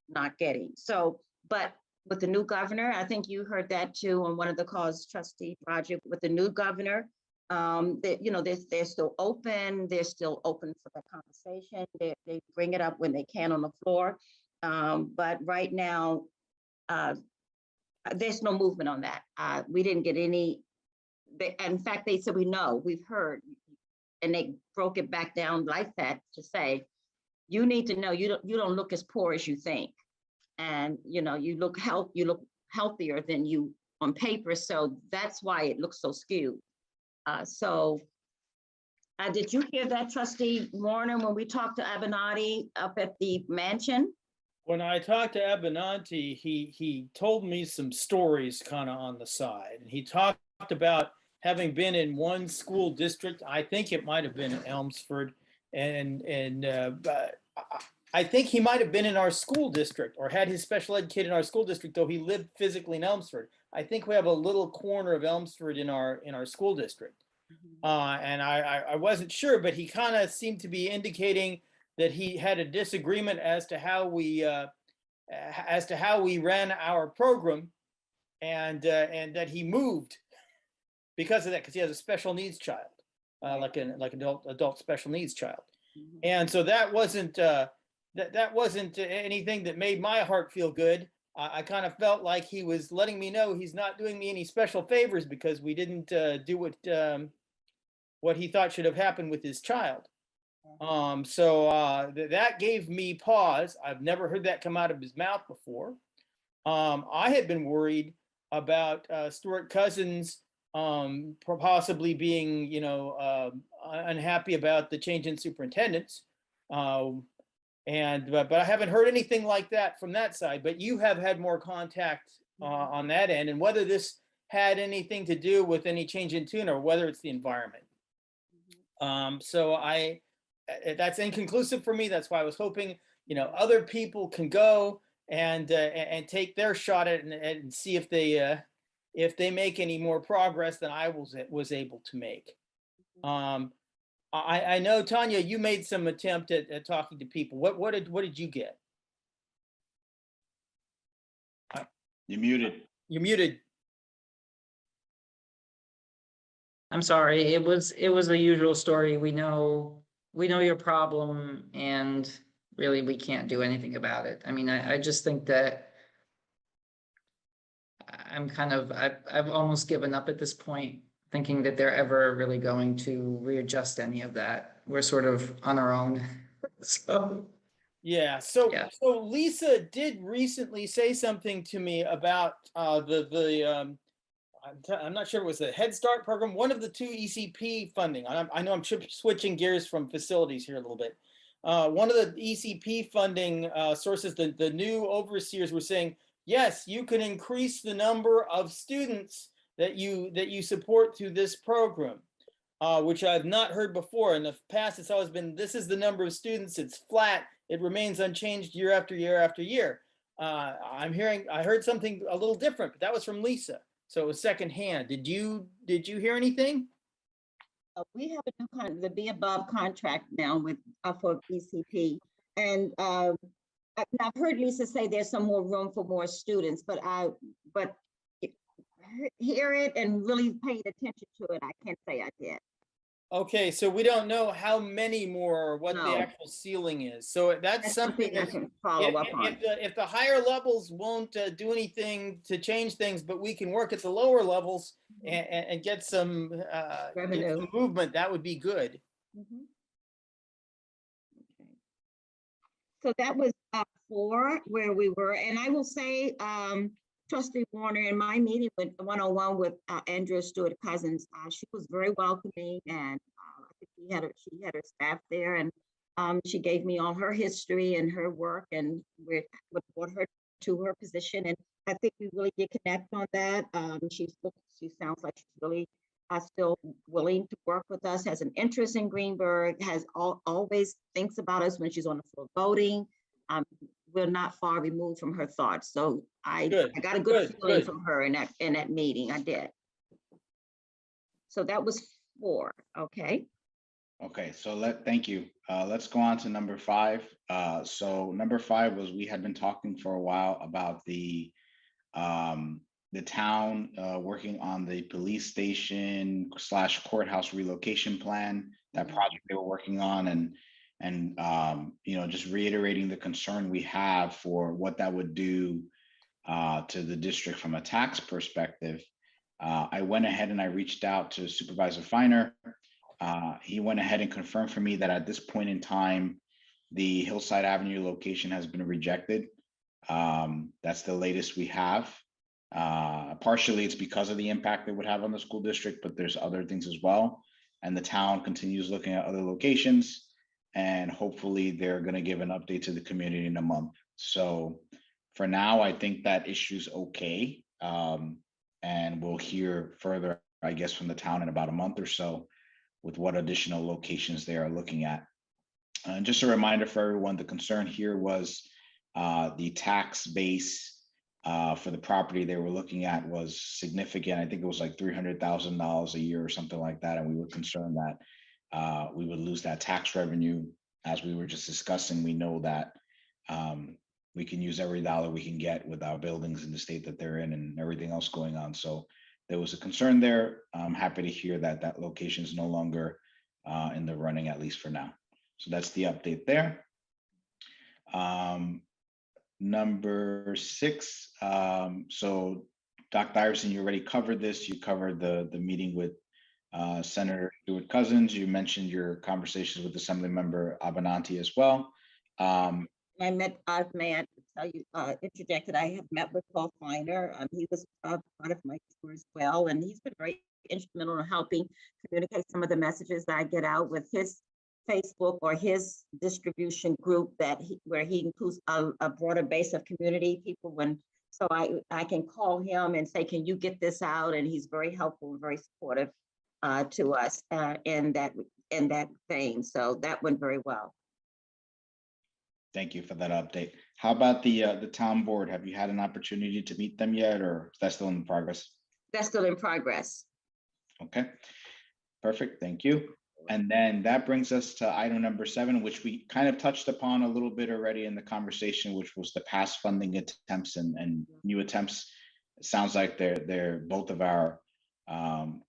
[SPEAKER 2] not getting. So, but with the new governor, I think you heard that too on one of the calls, Trustee Roger, with the new governor, that, they're still open. They're still open for the conversation. They bring it up when they can on the floor. But right now, there's no movement on that. We didn't get any, in fact, they said, we've heard, and they broke it back down like that to say, you need to know you don't look as poor as you think. And, you look healthier than you on paper. So that's why it looks so skewed. Did you hear that, Trustee Warner, when we talked to Abenati up at the mansion?
[SPEAKER 3] When I talked to Abenanti, he told me some stories kind of on the side. And he talked about having been in one school district. I think it might have been in Elmsford, and I think he might have been in our school district or had his special ed kid in our school district, though he lived physically in Elmsford. I think we have a little corner of Elmsford in our school district. And I wasn't sure, but he kind of seemed to be indicating that he had a disagreement as to how we ran our program, and that he moved because of that, because he has a special needs child, like an adult special needs child. And so that wasn't that wasn't anything that made my heart feel good. I kind of felt like he was letting me know he's not doing me any special favors because we didn't do what he thought should have happened with his child. So that gave me pause. I've never heard that come out of his mouth before. I had been worried about Stewart Cousins possibly being, unhappy about the change in superintendents. But I haven't heard anything like that from that side. But you have had more contact on that end, and whether this had anything to do with any change in tune or whether it's the environment. So that's inconclusive for me. That's why I was hoping, other people can go and take their shot at it and see if they make any more progress than I was able to make. I know, Tanya, you made some attempt at talking to people. What did you get?
[SPEAKER 1] You're muted.
[SPEAKER 3] You're muted.
[SPEAKER 7] I'm sorry, it was the usual story. We know your problem, and really we can't do anything about it. I mean, I just think that I've almost given up at this point, thinking that they're ever really going to readjust any of that. We're sort of on our own. So
[SPEAKER 3] Yeah. So
[SPEAKER 7] Yeah.
[SPEAKER 3] so Lisa did recently say something to me about I'm not sure it was the Head Start program, one of the two ECP funding. I know I'm switching gears from facilities here a little bit. One of the ECP funding sources, the new overseers were saying, yes, you can increase the number of students that you support through this program, which I've not heard before. In the past, it's always been, this is the number of students, it's flat, it remains unchanged year after year after year. I heard something a little different, but that was from Lisa. So it was secondhand. Did you hear anything?
[SPEAKER 2] We have a new the Be Above contract now with for ECP, and I've heard Lisa say there's some more room for more students, but hear it and really paying attention to it, I can't say I did.
[SPEAKER 3] Okay, so we don't know how many more or what the
[SPEAKER 2] No.
[SPEAKER 3] actual ceiling is. So that's something
[SPEAKER 2] I
[SPEAKER 3] that
[SPEAKER 2] can follow up on.
[SPEAKER 3] if the higher levels won't do anything to change things, but we can work at the lower levels and get some
[SPEAKER 2] Revenue.
[SPEAKER 3] movement, that would be good.
[SPEAKER 2] Mhm. Okay. So that was 4 where we were, and I will say, Trustee Warner, in my meeting with one-on-one with Andrea Stewart Cousins, she was very welcoming, and I think she had her staff there, and she gave me all her history and her work, and what brought her to her position, and I think we really did connect on that. She sounds like she's really still willing to work with us, has an interest in Greenburgh, has always thinks about us when she's on the floor voting. We're not far removed from her thoughts. So I got a good feeling from her in that meeting. I did. So that was 4. Okay.
[SPEAKER 1] Okay, so thank you. Let's go on to number 5. So number 5 was, we had been talking for a while about the town working on the police station / courthouse relocation plan, that project they were working on, and just reiterating the concern we have for what that would do to the district from a tax perspective. I went ahead and I reached out to Supervisor Feiner. He went ahead and confirmed for me that at this point in time, the Hillside Avenue location has been rejected. That's the latest we have. Partially it's because of the impact it would have on the school district, but there's other things as well. And the town continues looking at other locations, and hopefully they're going to give an update to the community in a month. So for now, I think that issue's okay. And we'll hear further, I guess, from the town in about a month or so with what additional locations they are looking at. And just a reminder for everyone, the concern here was the tax base for the property they were looking at was significant. I think it was like $300,000 a year or something like that. And we were concerned that we would lose that tax revenue. As we were just discussing, we know that we can use every dollar we can get with our buildings in the state that they're in and everything else going on. So there was a concern there. I'm happy to hear that that location is no longer in the running, at least for now. So that's the update there. Number 6. So Dr. Iverson, you already covered this. You covered the meeting with Senator Stewart Cousins. You mentioned your conversations with Assemblymember Abenanti as well.
[SPEAKER 2] I met, may I tell you, interjected, I have met with Paul Feiner. He was part of my tour as well, and he's been very instrumental in helping communicate some of the messages that I get out with his Facebook or his distribution group where he includes a broader base of community people. So I can call him and say, can you get this out? And he's very helpful and very supportive to us in that vein. So that went very well.
[SPEAKER 1] Thank you for that update. How about the town board? Have you had an opportunity to meet them yet, or is that still in progress?
[SPEAKER 2] That's still in progress.
[SPEAKER 1] Okay, perfect. Thank you. And then that brings us to item number 7, which we kind of touched upon a little bit already in the conversation, which was the past funding attempts and new attempts. It sounds like they're both of our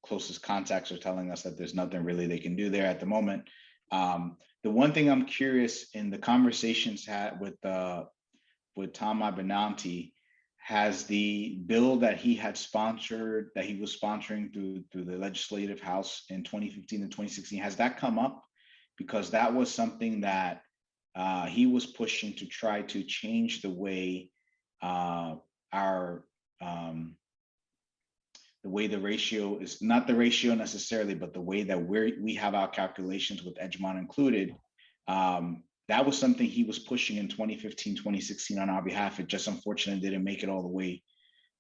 [SPEAKER 1] closest contacts are telling us that there's nothing really they can do there at the moment. The one thing I'm curious in the conversations had with Tom Abenanti, has the bill that he had sponsored, that he was sponsoring through the Legislative House in 2015 and 2016, has that come up? Because that was something that he was pushing to try to change the way the way the ratio is, not the ratio necessarily, but the way that we have our calculations with Edgemont included. That was something he was pushing in 2015, 2016 on our behalf. It just unfortunately didn't make it all the way.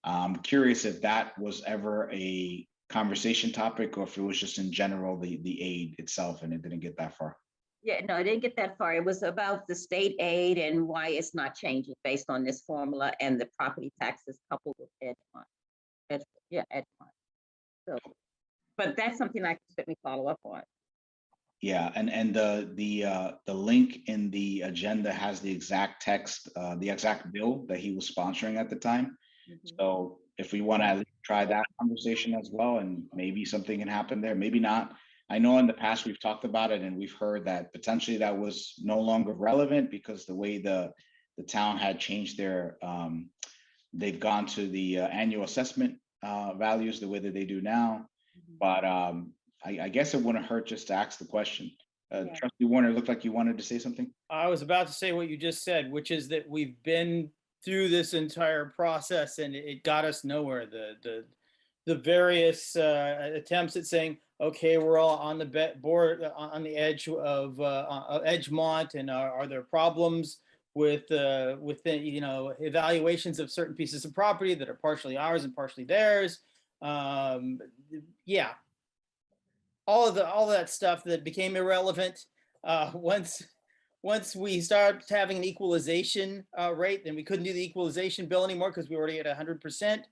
[SPEAKER 1] I'm curious if that was ever a conversation topic or if it was just in general, the aid itself, and it didn't get that far.
[SPEAKER 2] Yeah, no, it didn't get that far. It was about the state aid and why it's not changing based on this formula and the property taxes coupled with Edgemont. Edgemont. So, but that's something I can certainly follow up on.
[SPEAKER 1] Yeah, and the link in the agenda has the exact text, the exact bill that he was sponsoring at the time. So if we want to at least try that conversation as well, and maybe something can happen there, maybe not. I know in the past we've talked about it and we've heard that potentially that was no longer relevant because the way the town had changed their, they've gone to the annual assessment values the way that they do now. But I guess it wouldn't hurt just to ask the question. Trustee Warner, it looked like you wanted to say something.
[SPEAKER 3] I was about to say what you just said, which is that we've been through this entire process and it got us nowhere. The various attempts at saying, okay, we're all on the board on the edge of Edgemont, and are there problems with the evaluations of certain pieces of property that are partially ours and partially theirs? Yeah, all of that stuff that became irrelevant once we start having an equalization rate, then we couldn't do the equalization bill anymore because we were already at 100%.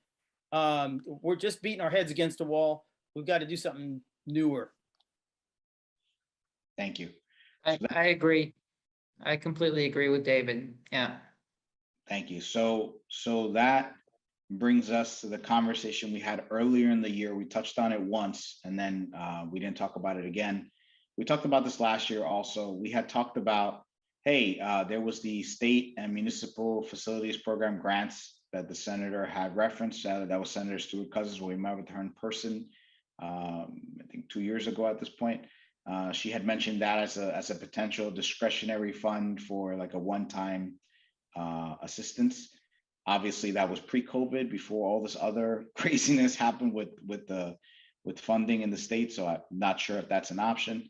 [SPEAKER 3] We're just beating our heads against a wall. We've got to do something newer.
[SPEAKER 1] Thank you.
[SPEAKER 7] I agree. I completely agree with David. Yeah.
[SPEAKER 1] Thank you. So that brings us to the conversation we had earlier in the year. We touched on it once and then we didn't talk about it again. We talked about this last year also. We had talked about, hey, there was the state and municipal facilities program grants that the senator had referenced. That was Senator Stewart Cousins. We met with her in person, I think 2 years ago at this point. She had mentioned that as a potential discretionary fund for like a one-time assistance. Obviously, that was pre-COVID, before all this other craziness happened with funding in the state. So I'm not sure if that's an option.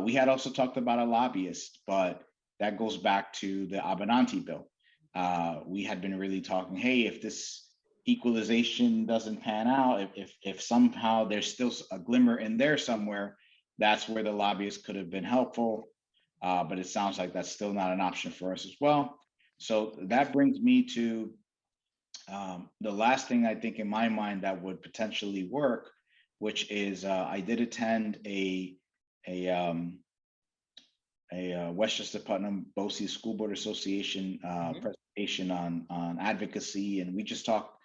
[SPEAKER 1] We had also talked about a lobbyist, but that goes back to the Abenanti bill. We had been really talking, hey, if this equalization doesn't pan out, if somehow there's still a glimmer in there somewhere, that's where the lobbyist could have been helpful. But it sounds like that's still not an option for us as well. So that brings me to the last thing I think in my mind that would potentially work, which is I did attend a Westchester Putnam BOCES School Board Association presentation on advocacy, and we just talked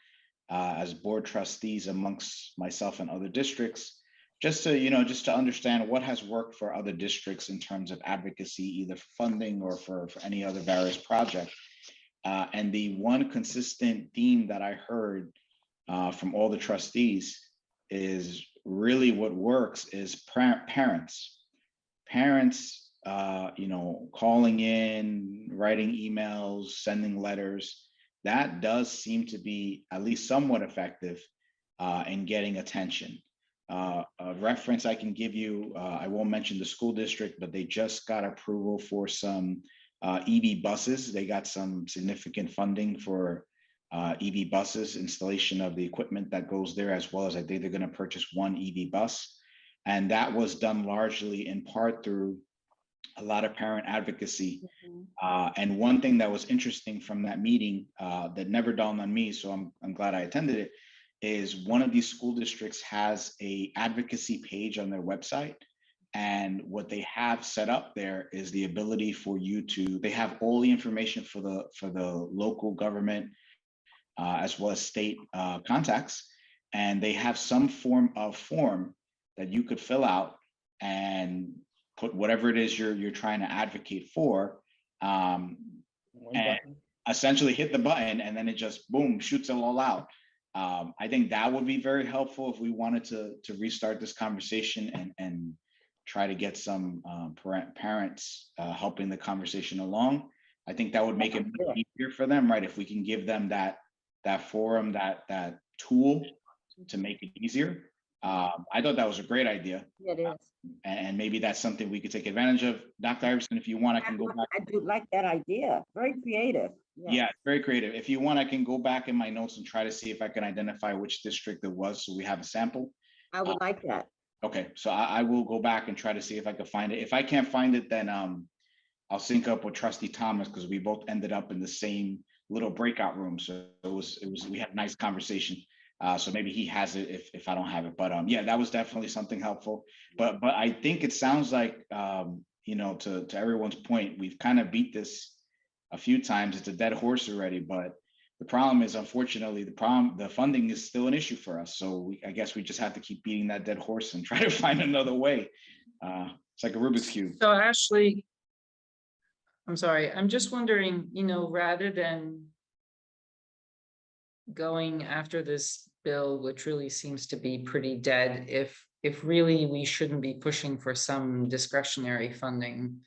[SPEAKER 1] as board trustees amongst myself and other districts, just to understand what has worked for other districts in terms of advocacy, either for funding or for any other various project. And the one consistent theme that I heard from all the trustees is really what works is parents, calling in, writing emails, sending letters. That does seem to be at least somewhat effective in getting attention. A reference I can give you, I won't mention the school district, but they just got approval for some EV buses. They got some significant funding for EV buses, installation of the equipment that goes there, as well as I think they're going to purchase one EV bus. And that was done largely in part through a lot of parent advocacy. And one thing that was interesting from that meeting that never dawned on me, so I'm glad I attended it, is one of these school districts has a advocacy page on their website. And what they have set up there is the ability for you to, they have all the information for the local government as well as state contacts. And they have some form that you could fill out and put whatever it is you're trying to advocate for, and essentially hit the button, and then it just boom, shoots it all out. I think that would be very helpful if we wanted to restart this conversation and try to get some parents helping the conversation along. I think that would make it much easier for them, right? If we can give them that forum, that tool to make it easier. I thought that was a great idea.
[SPEAKER 2] It is.
[SPEAKER 1] And maybe that's something we could take advantage of. Dr. Iverson, if you want, I can go back.
[SPEAKER 2] I do like that idea. Very creative.
[SPEAKER 1] Yeah, very creative. If you want, I can go back in my notes and try to see if I can identify which district it was, so we have a sample.
[SPEAKER 2] I would like that.
[SPEAKER 1] Okay, so I will go back and try to see if I can find it. If I can't find it, then I'll sync up with Trustee Thomas, because we both ended up in the same little breakout room. So it was we had a nice conversation. So maybe he has it if I don't have it. But yeah, that was definitely something helpful. But I think it sounds like you know, to everyone's point, we've kind of beat this a few times. It's a dead horse already, but the problem is, unfortunately, the funding is still an issue for us. So I guess we just have to keep beating that dead horse and try to find another way. It's like a Rubik's Cube.
[SPEAKER 7] So Ashley, I'm sorry, I'm just wondering, you know, rather than going after this bill, which really seems to be pretty dead, if really we shouldn't be pushing for some discretionary funding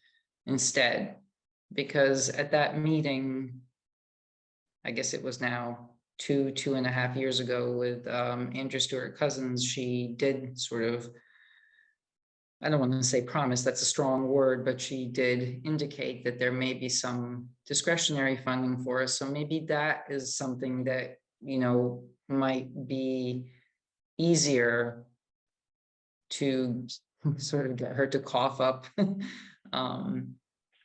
[SPEAKER 7] instead, because at that meeting, I guess it was now 2.5 years ago with Andrew Stewart Cousins, she did sort of, I don't want to say promise, that's a strong word, but she did indicate that there may be some discretionary funding for us. So maybe that is something that, you know, might be easier to sort of get her to cough up.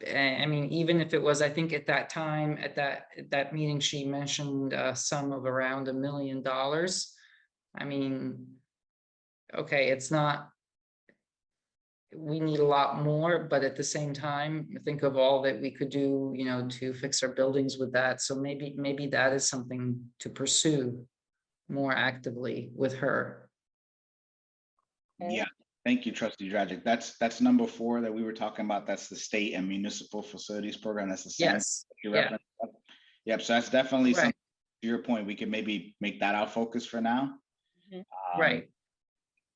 [SPEAKER 7] I mean, even if it was, I think at that time, at that meeting, she mentioned a sum of around $1 million. I mean, okay, it's not, we need a lot more, but at the same time, think of all that we could do, you know, to fix our buildings with that. So maybe that is something to pursue more actively with her.
[SPEAKER 1] Yeah, thank you, Trustee Dragic. That's number 4 that we were talking about. That's the state and municipal facilities program. That's the same.
[SPEAKER 7] Yes. Yeah.
[SPEAKER 1] Yep. So that's definitely
[SPEAKER 7] Right.
[SPEAKER 1] something, to your point, we could maybe make that our focus for now.
[SPEAKER 7] Right.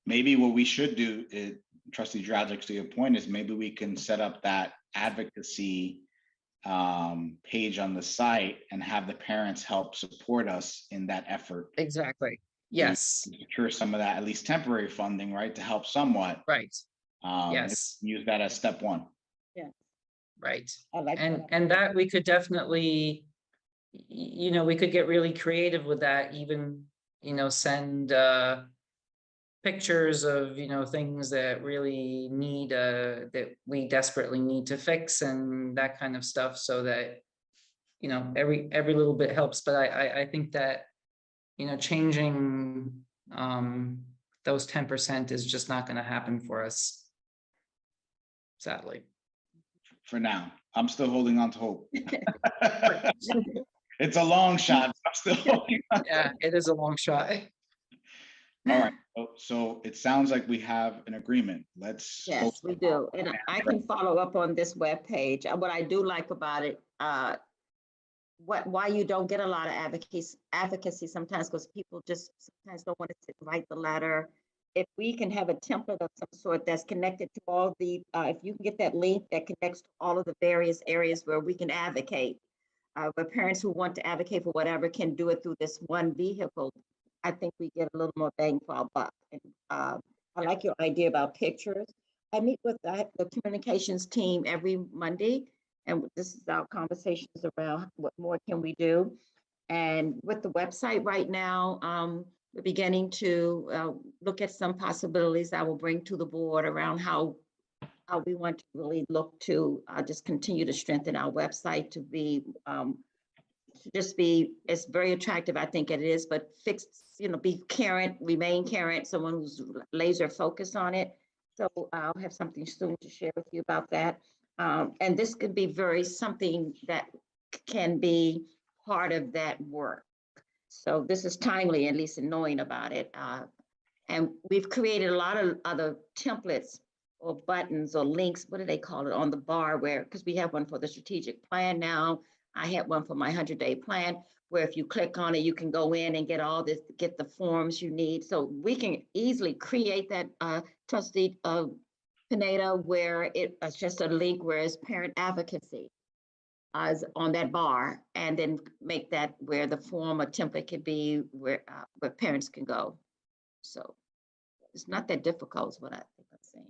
[SPEAKER 1] Maybe what we should do is, Trustee Dragic, to your point, is maybe we can set up that advocacy page on the site and have the parents help support us in that effort.
[SPEAKER 7] Exactly. Yes.
[SPEAKER 1] To secure some of that, at least temporary funding, right, to help somewhat.
[SPEAKER 7] Right. Yes.
[SPEAKER 1] Use that as step 1.
[SPEAKER 7] Right.
[SPEAKER 2] I like that.
[SPEAKER 7] And that we could definitely, you know, we could get really creative with that, even, you know, send pictures of, you know, things that really need, that we desperately need to fix and that kind of stuff, so that, you know, every little bit helps. But I think that, you know, changing those 10% is just not going to happen for us, sadly.
[SPEAKER 1] For now, I'm still holding on to hope. It's a long shot. I'm still holding on.
[SPEAKER 7] Yeah, it is a long shot.
[SPEAKER 1] All right. So it sounds like we have an agreement. Let's.
[SPEAKER 2] Yes, we do. And I can follow up on this webpage. What I do like about it, why you don't get a lot of advocacy sometimes, because people just sometimes don't want to sit and write the letter. If we can have a template of some sort that's connected to all the, if you can get that link that connects to all of the various areas where we can advocate, where parents who want to advocate for whatever can do it through this one vehicle, I think we get a little more bang for our buck. And I like your idea about pictures. I meet with the communications team every Monday, and this is our conversations around what more can we do. And with the website right now, we're beginning to look at some possibilities I will bring to the board around how we want to really look to just continue to strengthen our website to be it's very attractive, I think it is, but fixed, you know, be current, remain current, someone who's laser focused on it. So I'll have something soon to share with you about that. And this could be something that can be part of that work. So this is timely, at least in knowing about it. And we've created a lot of other templates or buttons or links, what do they call it, on the bar where, because we have one for the strategic plan now. I had one for my 100-day plan, where if you click on it, you can go in and get all this, get the forms you need. So we can easily create that, Trustee Pineda, where it's just a link where it's parent advocacy is on that bar, and then make that where the form or template could be where parents can go. So it's not that difficult is what I think I'm saying.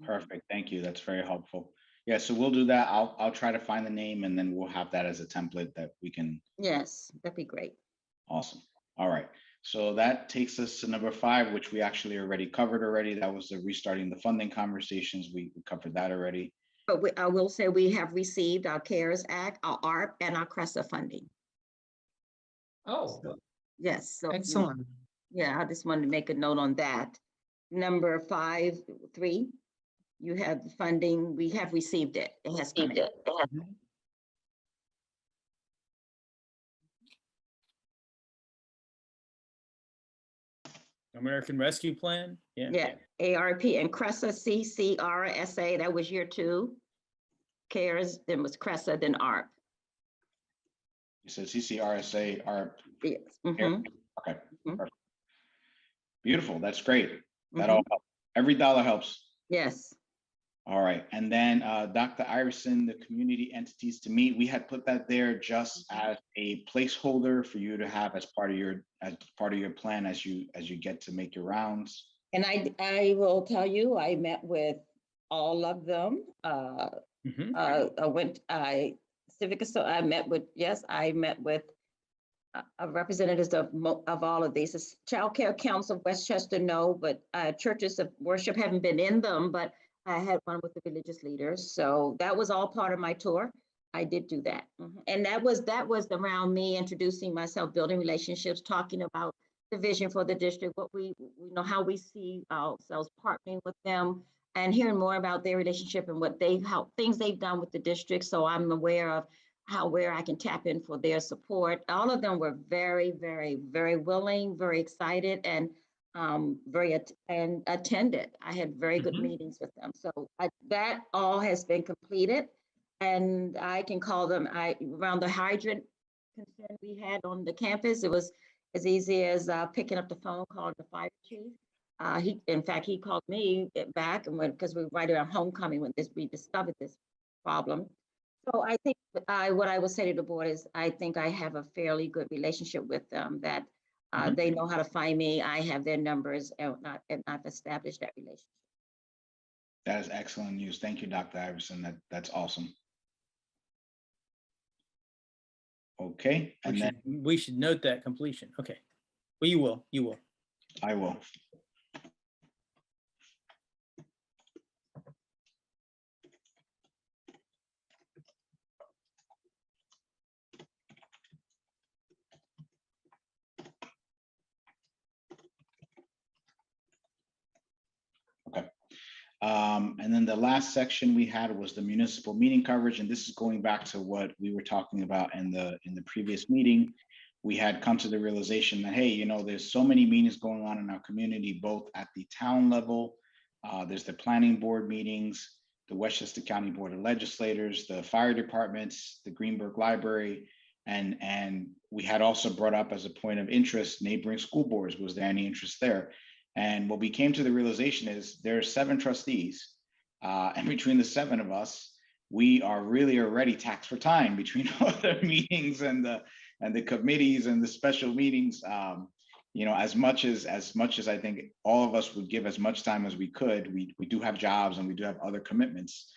[SPEAKER 1] Perfect. Thank you. That's very helpful. Yeah, so we'll do that. I'll try to find the name, and then we'll have that as a template that we can.
[SPEAKER 2] Yes, that'd be great.
[SPEAKER 1] Awesome. All right. So that takes us to number 5, which we actually already covered already. That was the restarting the funding conversations. We covered that already.
[SPEAKER 2] But I will say we have received our CARES Act, our ARP, and our CRESA funding.
[SPEAKER 7] Oh,
[SPEAKER 2] Yes. So
[SPEAKER 7] excellent.
[SPEAKER 2] yeah, I just wanted to make a note on that. Number 5.3, you have the funding. We have received it. It has come in.
[SPEAKER 3] American Rescue Plan?
[SPEAKER 2] Yeah, ARP and CRESA, CCRSA, that was year 2. CARES, then was CRESA, then ARP.
[SPEAKER 1] You said CCRSA, ARP.
[SPEAKER 2] Yes.
[SPEAKER 1] Okay.
[SPEAKER 2] Mhm.
[SPEAKER 1] Perfect. Beautiful. That's great. That
[SPEAKER 2] Mhm.
[SPEAKER 1] all helps. Every dollar helps.
[SPEAKER 2] Yes.
[SPEAKER 1] All right. And then Dr. Iverson, the community entities to meet, we had put that there just as a placeholder for you to have as part of your plan as you get to make your rounds.
[SPEAKER 2] And I will tell you, I met with all of them. I met with representatives of all of these. Child Care Council of Westchester, no, but churches of worship haven't been in them, but I had one with the religious leaders. So that was all part of my tour. I did do that. And that was around me introducing myself, building relationships, talking about the vision for the district, what we know, how we see ourselves partnering with them, and hearing more about their relationship and things they've done with the district. So I'm aware of where I can tap in for their support. All of them were very, very, very willing, very excited, and attended. I had very good meetings with them. So that all has been completed, and I can call them around the hydrant concern we had on the campus. It was as easy as picking up the phone, calling the fire chief. He called me back, and because we were right around homecoming when we discovered this problem. So I think what I will say to the board is I think I have a fairly good relationship with them, that they know how to find me. I have their numbers, and I've established that relationship.
[SPEAKER 1] That is excellent news. Thank you, Dr. Iverson. That's awesome. Okay. And
[SPEAKER 3] we should note that completion. Okay. Well, you will.
[SPEAKER 1] I will. Okay. And then the last section we had was the municipal meeting coverage, and this is going back to what we were talking about in the previous meeting. We had come to the realization that, hey, there's so many meetings going on in our community, both at the town level. There's the planning board meetings, the Westchester County Board of Legislators, the fire departments, the Greenberg Library, and we had also brought up as a point of interest neighboring school boards. Was there any interest there? And what we came to the realization is there are 7 trustees, and between the 7 of us, we are really already taxed for time between all the meetings and the committees and the special meetings. As much as I think all of us would give as much time as we could, we do have jobs and we do have other commitments.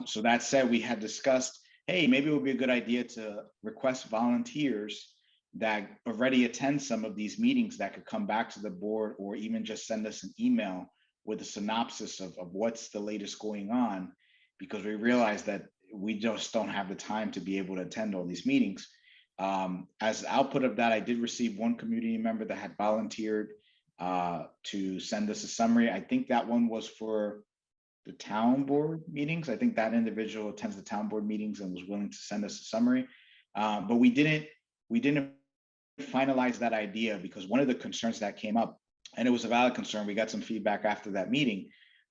[SPEAKER 1] So that said, we had discussed, hey, maybe it would be a good idea to request volunteers that already attend some of these meetings that could come back to the board, or even just send us an email with a synopsis of what's the latest going on, because we realized that we just don't have the time to be able to attend all these meetings. As output of that, I did receive one community member that had volunteered to send us a summary. I think that one was for the town board meetings. I think that individual attends the town board meetings and was willing to send us a summary. But we didn't finalize that idea because one of the concerns that came up, and it was a valid concern, we got some feedback after that meeting,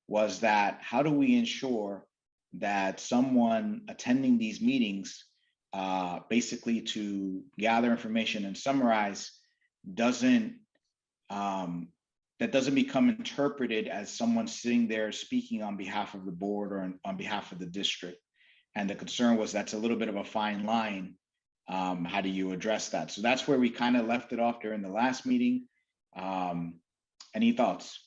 [SPEAKER 1] was that how do we ensure that someone attending these meetings, basically to gather information and summarize, doesn't become interpreted as someone sitting there speaking on behalf of the board or on behalf of the district. And the concern was that's a little bit of a fine line. How do you address that? So that's where we kind of left it off during the last meeting. Any thoughts?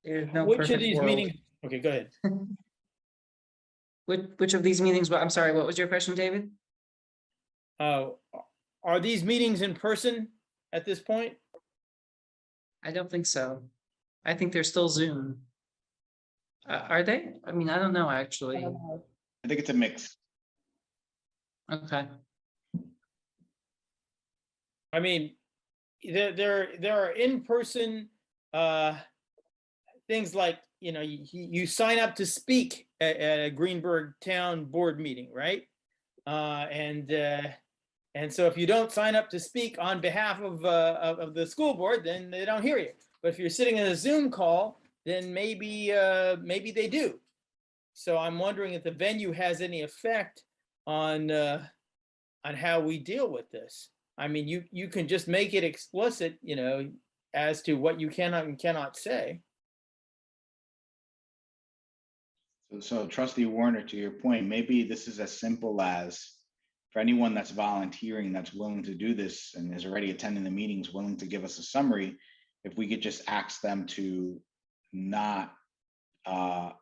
[SPEAKER 7] There's no
[SPEAKER 3] Which of
[SPEAKER 7] perfect
[SPEAKER 3] these
[SPEAKER 7] world.
[SPEAKER 3] meetings? Okay, go ahead.
[SPEAKER 7] Which of these meetings, I'm sorry, what was your question, David?
[SPEAKER 3] Are these meetings in person at this point?
[SPEAKER 7] I don't think so. I think they're still Zoom. Are they? I mean, I don't know, actually.
[SPEAKER 1] I think it's a mix.
[SPEAKER 7] Okay.
[SPEAKER 3] I mean, there are in-person things like, you know, you sign up to speak at a Greenberg Town Board meeting, right? And so if you don't sign up to speak on behalf of the school board, then they don't hear you. But if you're sitting in a Zoom call, then maybe they do. So I'm wondering if the venue has any effect on how we deal with this. I mean, you can just make it explicit, you know, as to what you cannot and cannot say.
[SPEAKER 1] So Trustee Warner, to your point, maybe this is as simple as, for anyone that's volunteering, that's willing to do this and is already attending the meetings, willing to give us a summary, if we could just ask them to not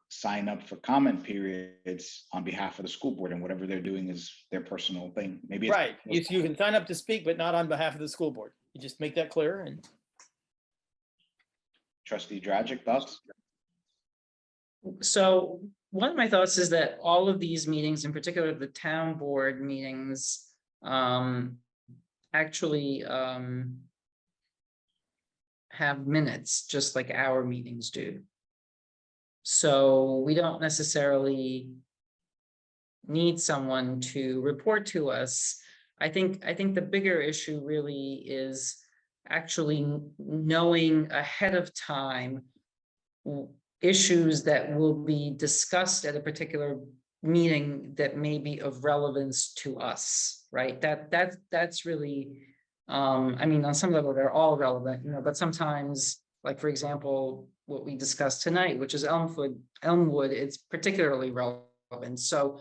[SPEAKER 1] sign up for comment periods on behalf of the school board, and whatever they're doing is their personal thing. Maybe it's
[SPEAKER 3] Right. You can sign up to speak, but not on behalf of the school board. You just make that clear. And
[SPEAKER 1] Trustee Dragic, thoughts?
[SPEAKER 7] So one of my thoughts is that all of these meetings, in particular the town board meetings, actually have minutes, just like our meetings do. So we don't necessarily need someone to report to us. I think the bigger issue really is actually knowing ahead of time issues that will be discussed at a particular meeting that may be of relevance to us, right? That's really, I mean, on some level, they're all relevant, you know, but sometimes, like, for example, what we discussed tonight, which is Elmwood, it's particularly relevant. So,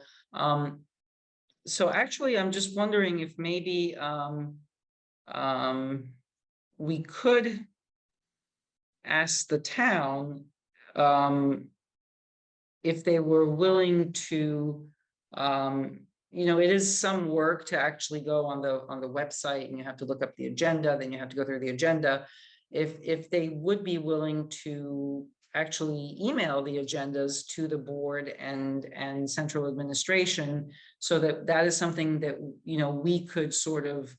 [SPEAKER 7] so actually, I'm just wondering if maybe we could ask the town if they were willing to, you know, it is some work to actually go on the website, and you have to look up the agenda, then you have to go through the agenda. If they would be willing to actually email the agendas to the board and central administration, so that is something that, you know, we could sort of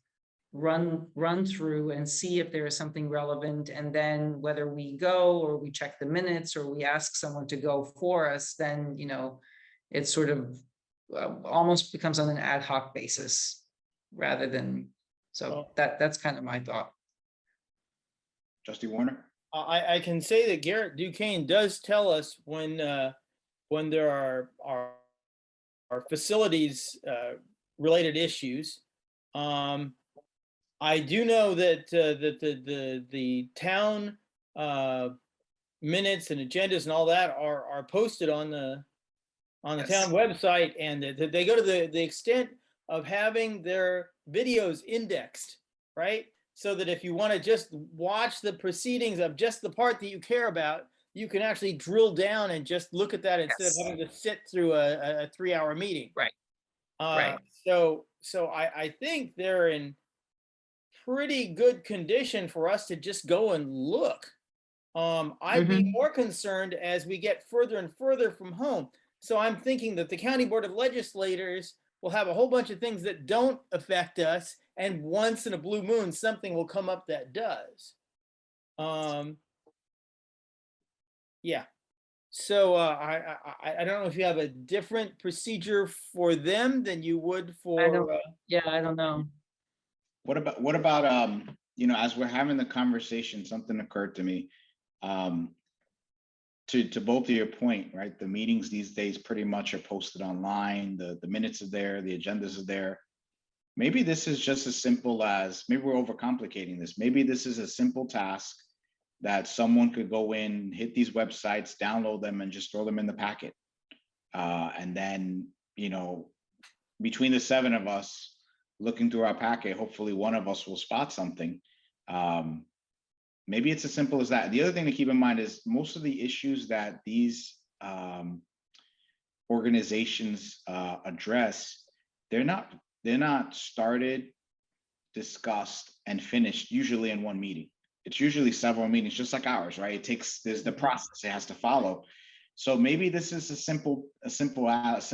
[SPEAKER 7] run through and see if there is something relevant, and then whether we go or we check the minutes or we ask someone to go for us, then, you know, it sort of almost becomes on an ad hoc basis rather than, so that's kind of my thought.
[SPEAKER 1] Trustee Warner?
[SPEAKER 3] I can say that Garrett Duquesne does tell us when there are facilities related issues. I do know that the town minutes and agendas and all that are posted on the town website, and that they go to the extent of having their videos indexed, right? So that if you want to just watch the proceedings of just the part that you care about, you can actually drill down and just look at that instead of having to sit through a 3-hour meeting.
[SPEAKER 7] Right.
[SPEAKER 3] Right. So I think they're in pretty good condition for us to just go and look. I'd be more concerned as we get further and further from home. So I'm thinking that the County Board of Legislators we'll have a whole bunch of things that don't affect us, and once in a blue moon, something will come up that does. Yeah. So I don't know if you have a different procedure for them than you would for.
[SPEAKER 7] Yeah, I don't know.
[SPEAKER 1] What about you know, as we're having the conversation, something occurred to me. To both of your point, right? The meetings these days pretty much are posted online. The minutes are there, the agendas are there. Maybe this is just as simple as, maybe we're overcomplicating this. Maybe this is a simple task that someone could go in, hit these websites, download them, and just throw them in the packet. And then, you know, between the 7 of us looking through our packet, hopefully one of us will spot something. Maybe it's as simple as that. The other thing to keep in mind is most of the issues that these organizations address, they're not started, discussed, and finished usually in one meeting. It's usually several meetings, just like ours, right? There's the process it has to follow. So maybe this is a simple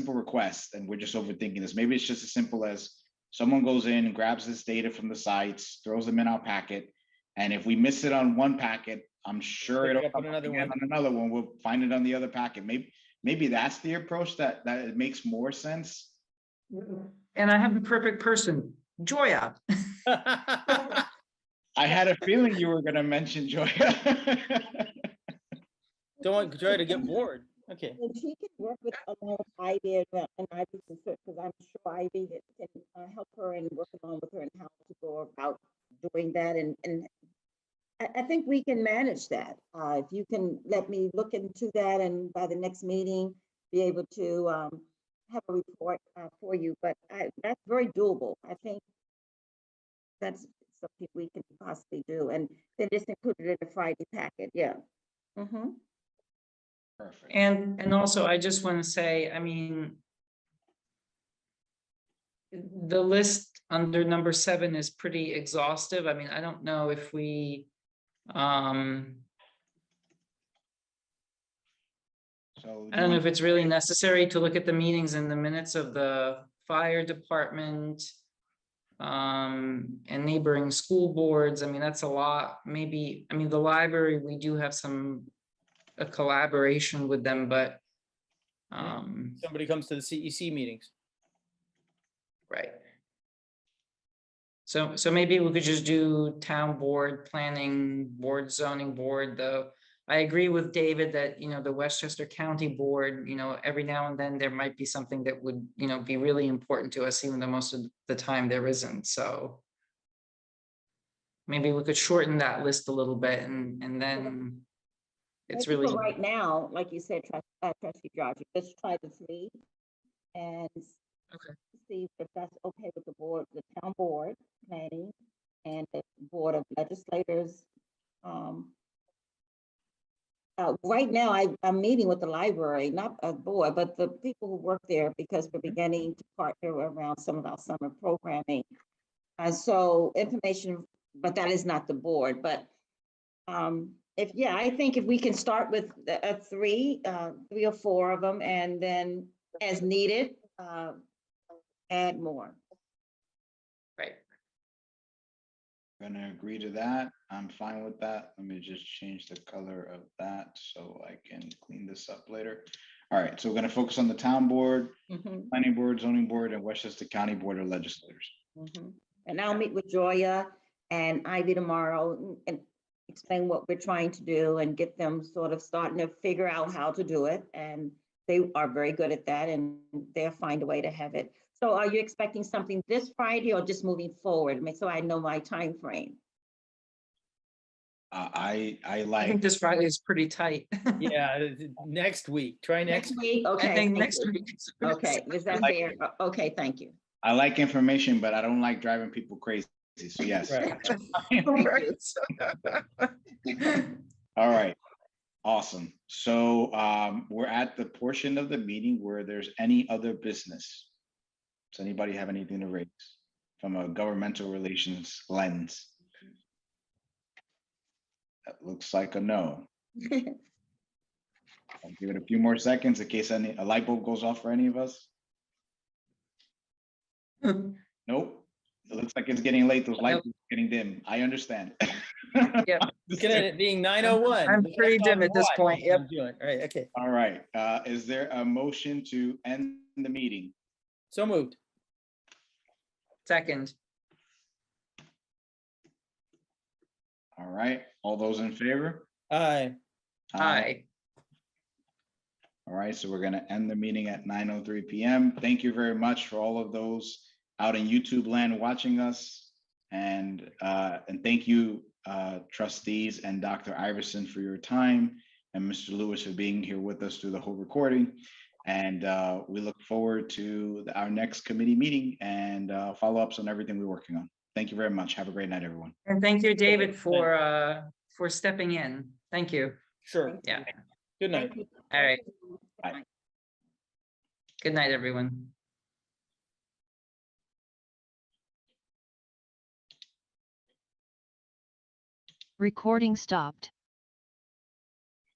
[SPEAKER 1] request, and we're just overthinking this. Maybe it's just as simple as someone goes in and grabs this data from the sites, throws them in our packet, and if we miss it on one packet, I'm sure it'll come up again on another one. We'll find it on the other packet. Maybe that's the approach that it makes more sense.
[SPEAKER 7] And I have the perfect person, Joya.
[SPEAKER 1] I had a feeling you were going to mention Joya.
[SPEAKER 3] Don't want Joy to get bored. Okay.
[SPEAKER 2] And she can work with along with Ivy and Ivy, because I'm sure Ivy can help her and work along with her and how to go about doing that. And I think we can manage that. If you can let me look into that, and by the next meeting, be able to have a report for you. But that's very doable. I think that's something we can possibly do. And then just include it in the Friday packet. Yeah. Mm-hmm.
[SPEAKER 1] Perfect.
[SPEAKER 7] And also, I just want to say, I mean, the list under number 7 is pretty exhaustive. I mean, I don't know if we,
[SPEAKER 1] So
[SPEAKER 7] I don't know if it's really necessary to look at the meetings and the minutes of the fire department and neighboring school boards. I mean, that's a lot. Maybe, I mean, the library, we do have a collaboration with them, but
[SPEAKER 3] Somebody comes to the CEC meetings.
[SPEAKER 7] right. So maybe we could just do town board, planning board, zoning board, though. I agree with David that, you know, the Westchester County Board, you know, every now and then there might be something that would, you know, be really important to us, even though most of the time there isn't. So maybe we could shorten that list a little bit, and then it's
[SPEAKER 2] Maybe
[SPEAKER 7] really
[SPEAKER 2] for right now, like you said, Trustee George, let's try the 3 and see if that's okay with the board, the town board, planning, and the board of legislators. Right now, I'm meeting with the library, not a board, but the people who work there, because we're beginning to partner around some of our summer programming. And so information, but that is not the board. But I think if we can start with 3 or 4 of them, and then as needed, add more.
[SPEAKER 7] right.
[SPEAKER 1] Gonna agree to that. I'm fine with that. Let me just change the color of that so I can clean this up later. All right, so we're gonna focus on the town board, planning board, zoning board, and Westchester County Board of Legislators.
[SPEAKER 2] And I'll meet with Joya and Ivy tomorrow and explain what we're trying to do and get them sort of starting to figure out how to do it. And they are very good at that, and they'll find a way to have it. So are you expecting something this Friday or just moving forward? So I know my time frame.
[SPEAKER 1] I
[SPEAKER 7] I
[SPEAKER 1] like,
[SPEAKER 7] think this Friday is pretty tight.
[SPEAKER 3] Yeah, next week. Try next week.
[SPEAKER 2] Okay.
[SPEAKER 7] I think
[SPEAKER 2] thank
[SPEAKER 7] next
[SPEAKER 2] you.
[SPEAKER 7] week.
[SPEAKER 2] Okay, is that fair? Okay, thank you.
[SPEAKER 1] I like information, but I don't like driving people crazy. So yes.
[SPEAKER 3] Right.
[SPEAKER 1] All right. Awesome. So we're at the portion of the meeting where there's any other business. Does anybody have anything to raise from a governmental relations lens? That looks like a no. I'll give it a few more seconds in case a light bulb goes off for any of us. Nope. It looks like it's getting late. Those lights
[SPEAKER 7] Nope.
[SPEAKER 1] are getting dim. I understand.
[SPEAKER 7] Yep.
[SPEAKER 3] Looking at it being 9:01.
[SPEAKER 7] I'm pretty dim at this point, yep.
[SPEAKER 3] All right, okay.
[SPEAKER 1] All right. Is there a motion to end the meeting?
[SPEAKER 3] So moved.
[SPEAKER 7] Second.
[SPEAKER 1] All right. All those in favor?
[SPEAKER 3] Aye.
[SPEAKER 7] Aye.
[SPEAKER 1] All right. So we're going to end the meeting at 9:03 p.m. Thank you very much for all of those out in YouTube land watching us. And thank you, trustees and Dr. Iverson, for your time, and Mr. Lewis for being here with us through the whole recording. And we look forward to our next committee meeting and follow-ups on everything we're working on. Thank you very much. Have a great night, everyone.
[SPEAKER 7] And thank you, David, for stepping in. Thank you.
[SPEAKER 3] Sure.
[SPEAKER 7] Yeah.
[SPEAKER 3] Good night.
[SPEAKER 7] All right.
[SPEAKER 1] Bye.
[SPEAKER 7] Good night, everyone.
[SPEAKER 8] Recording stopped.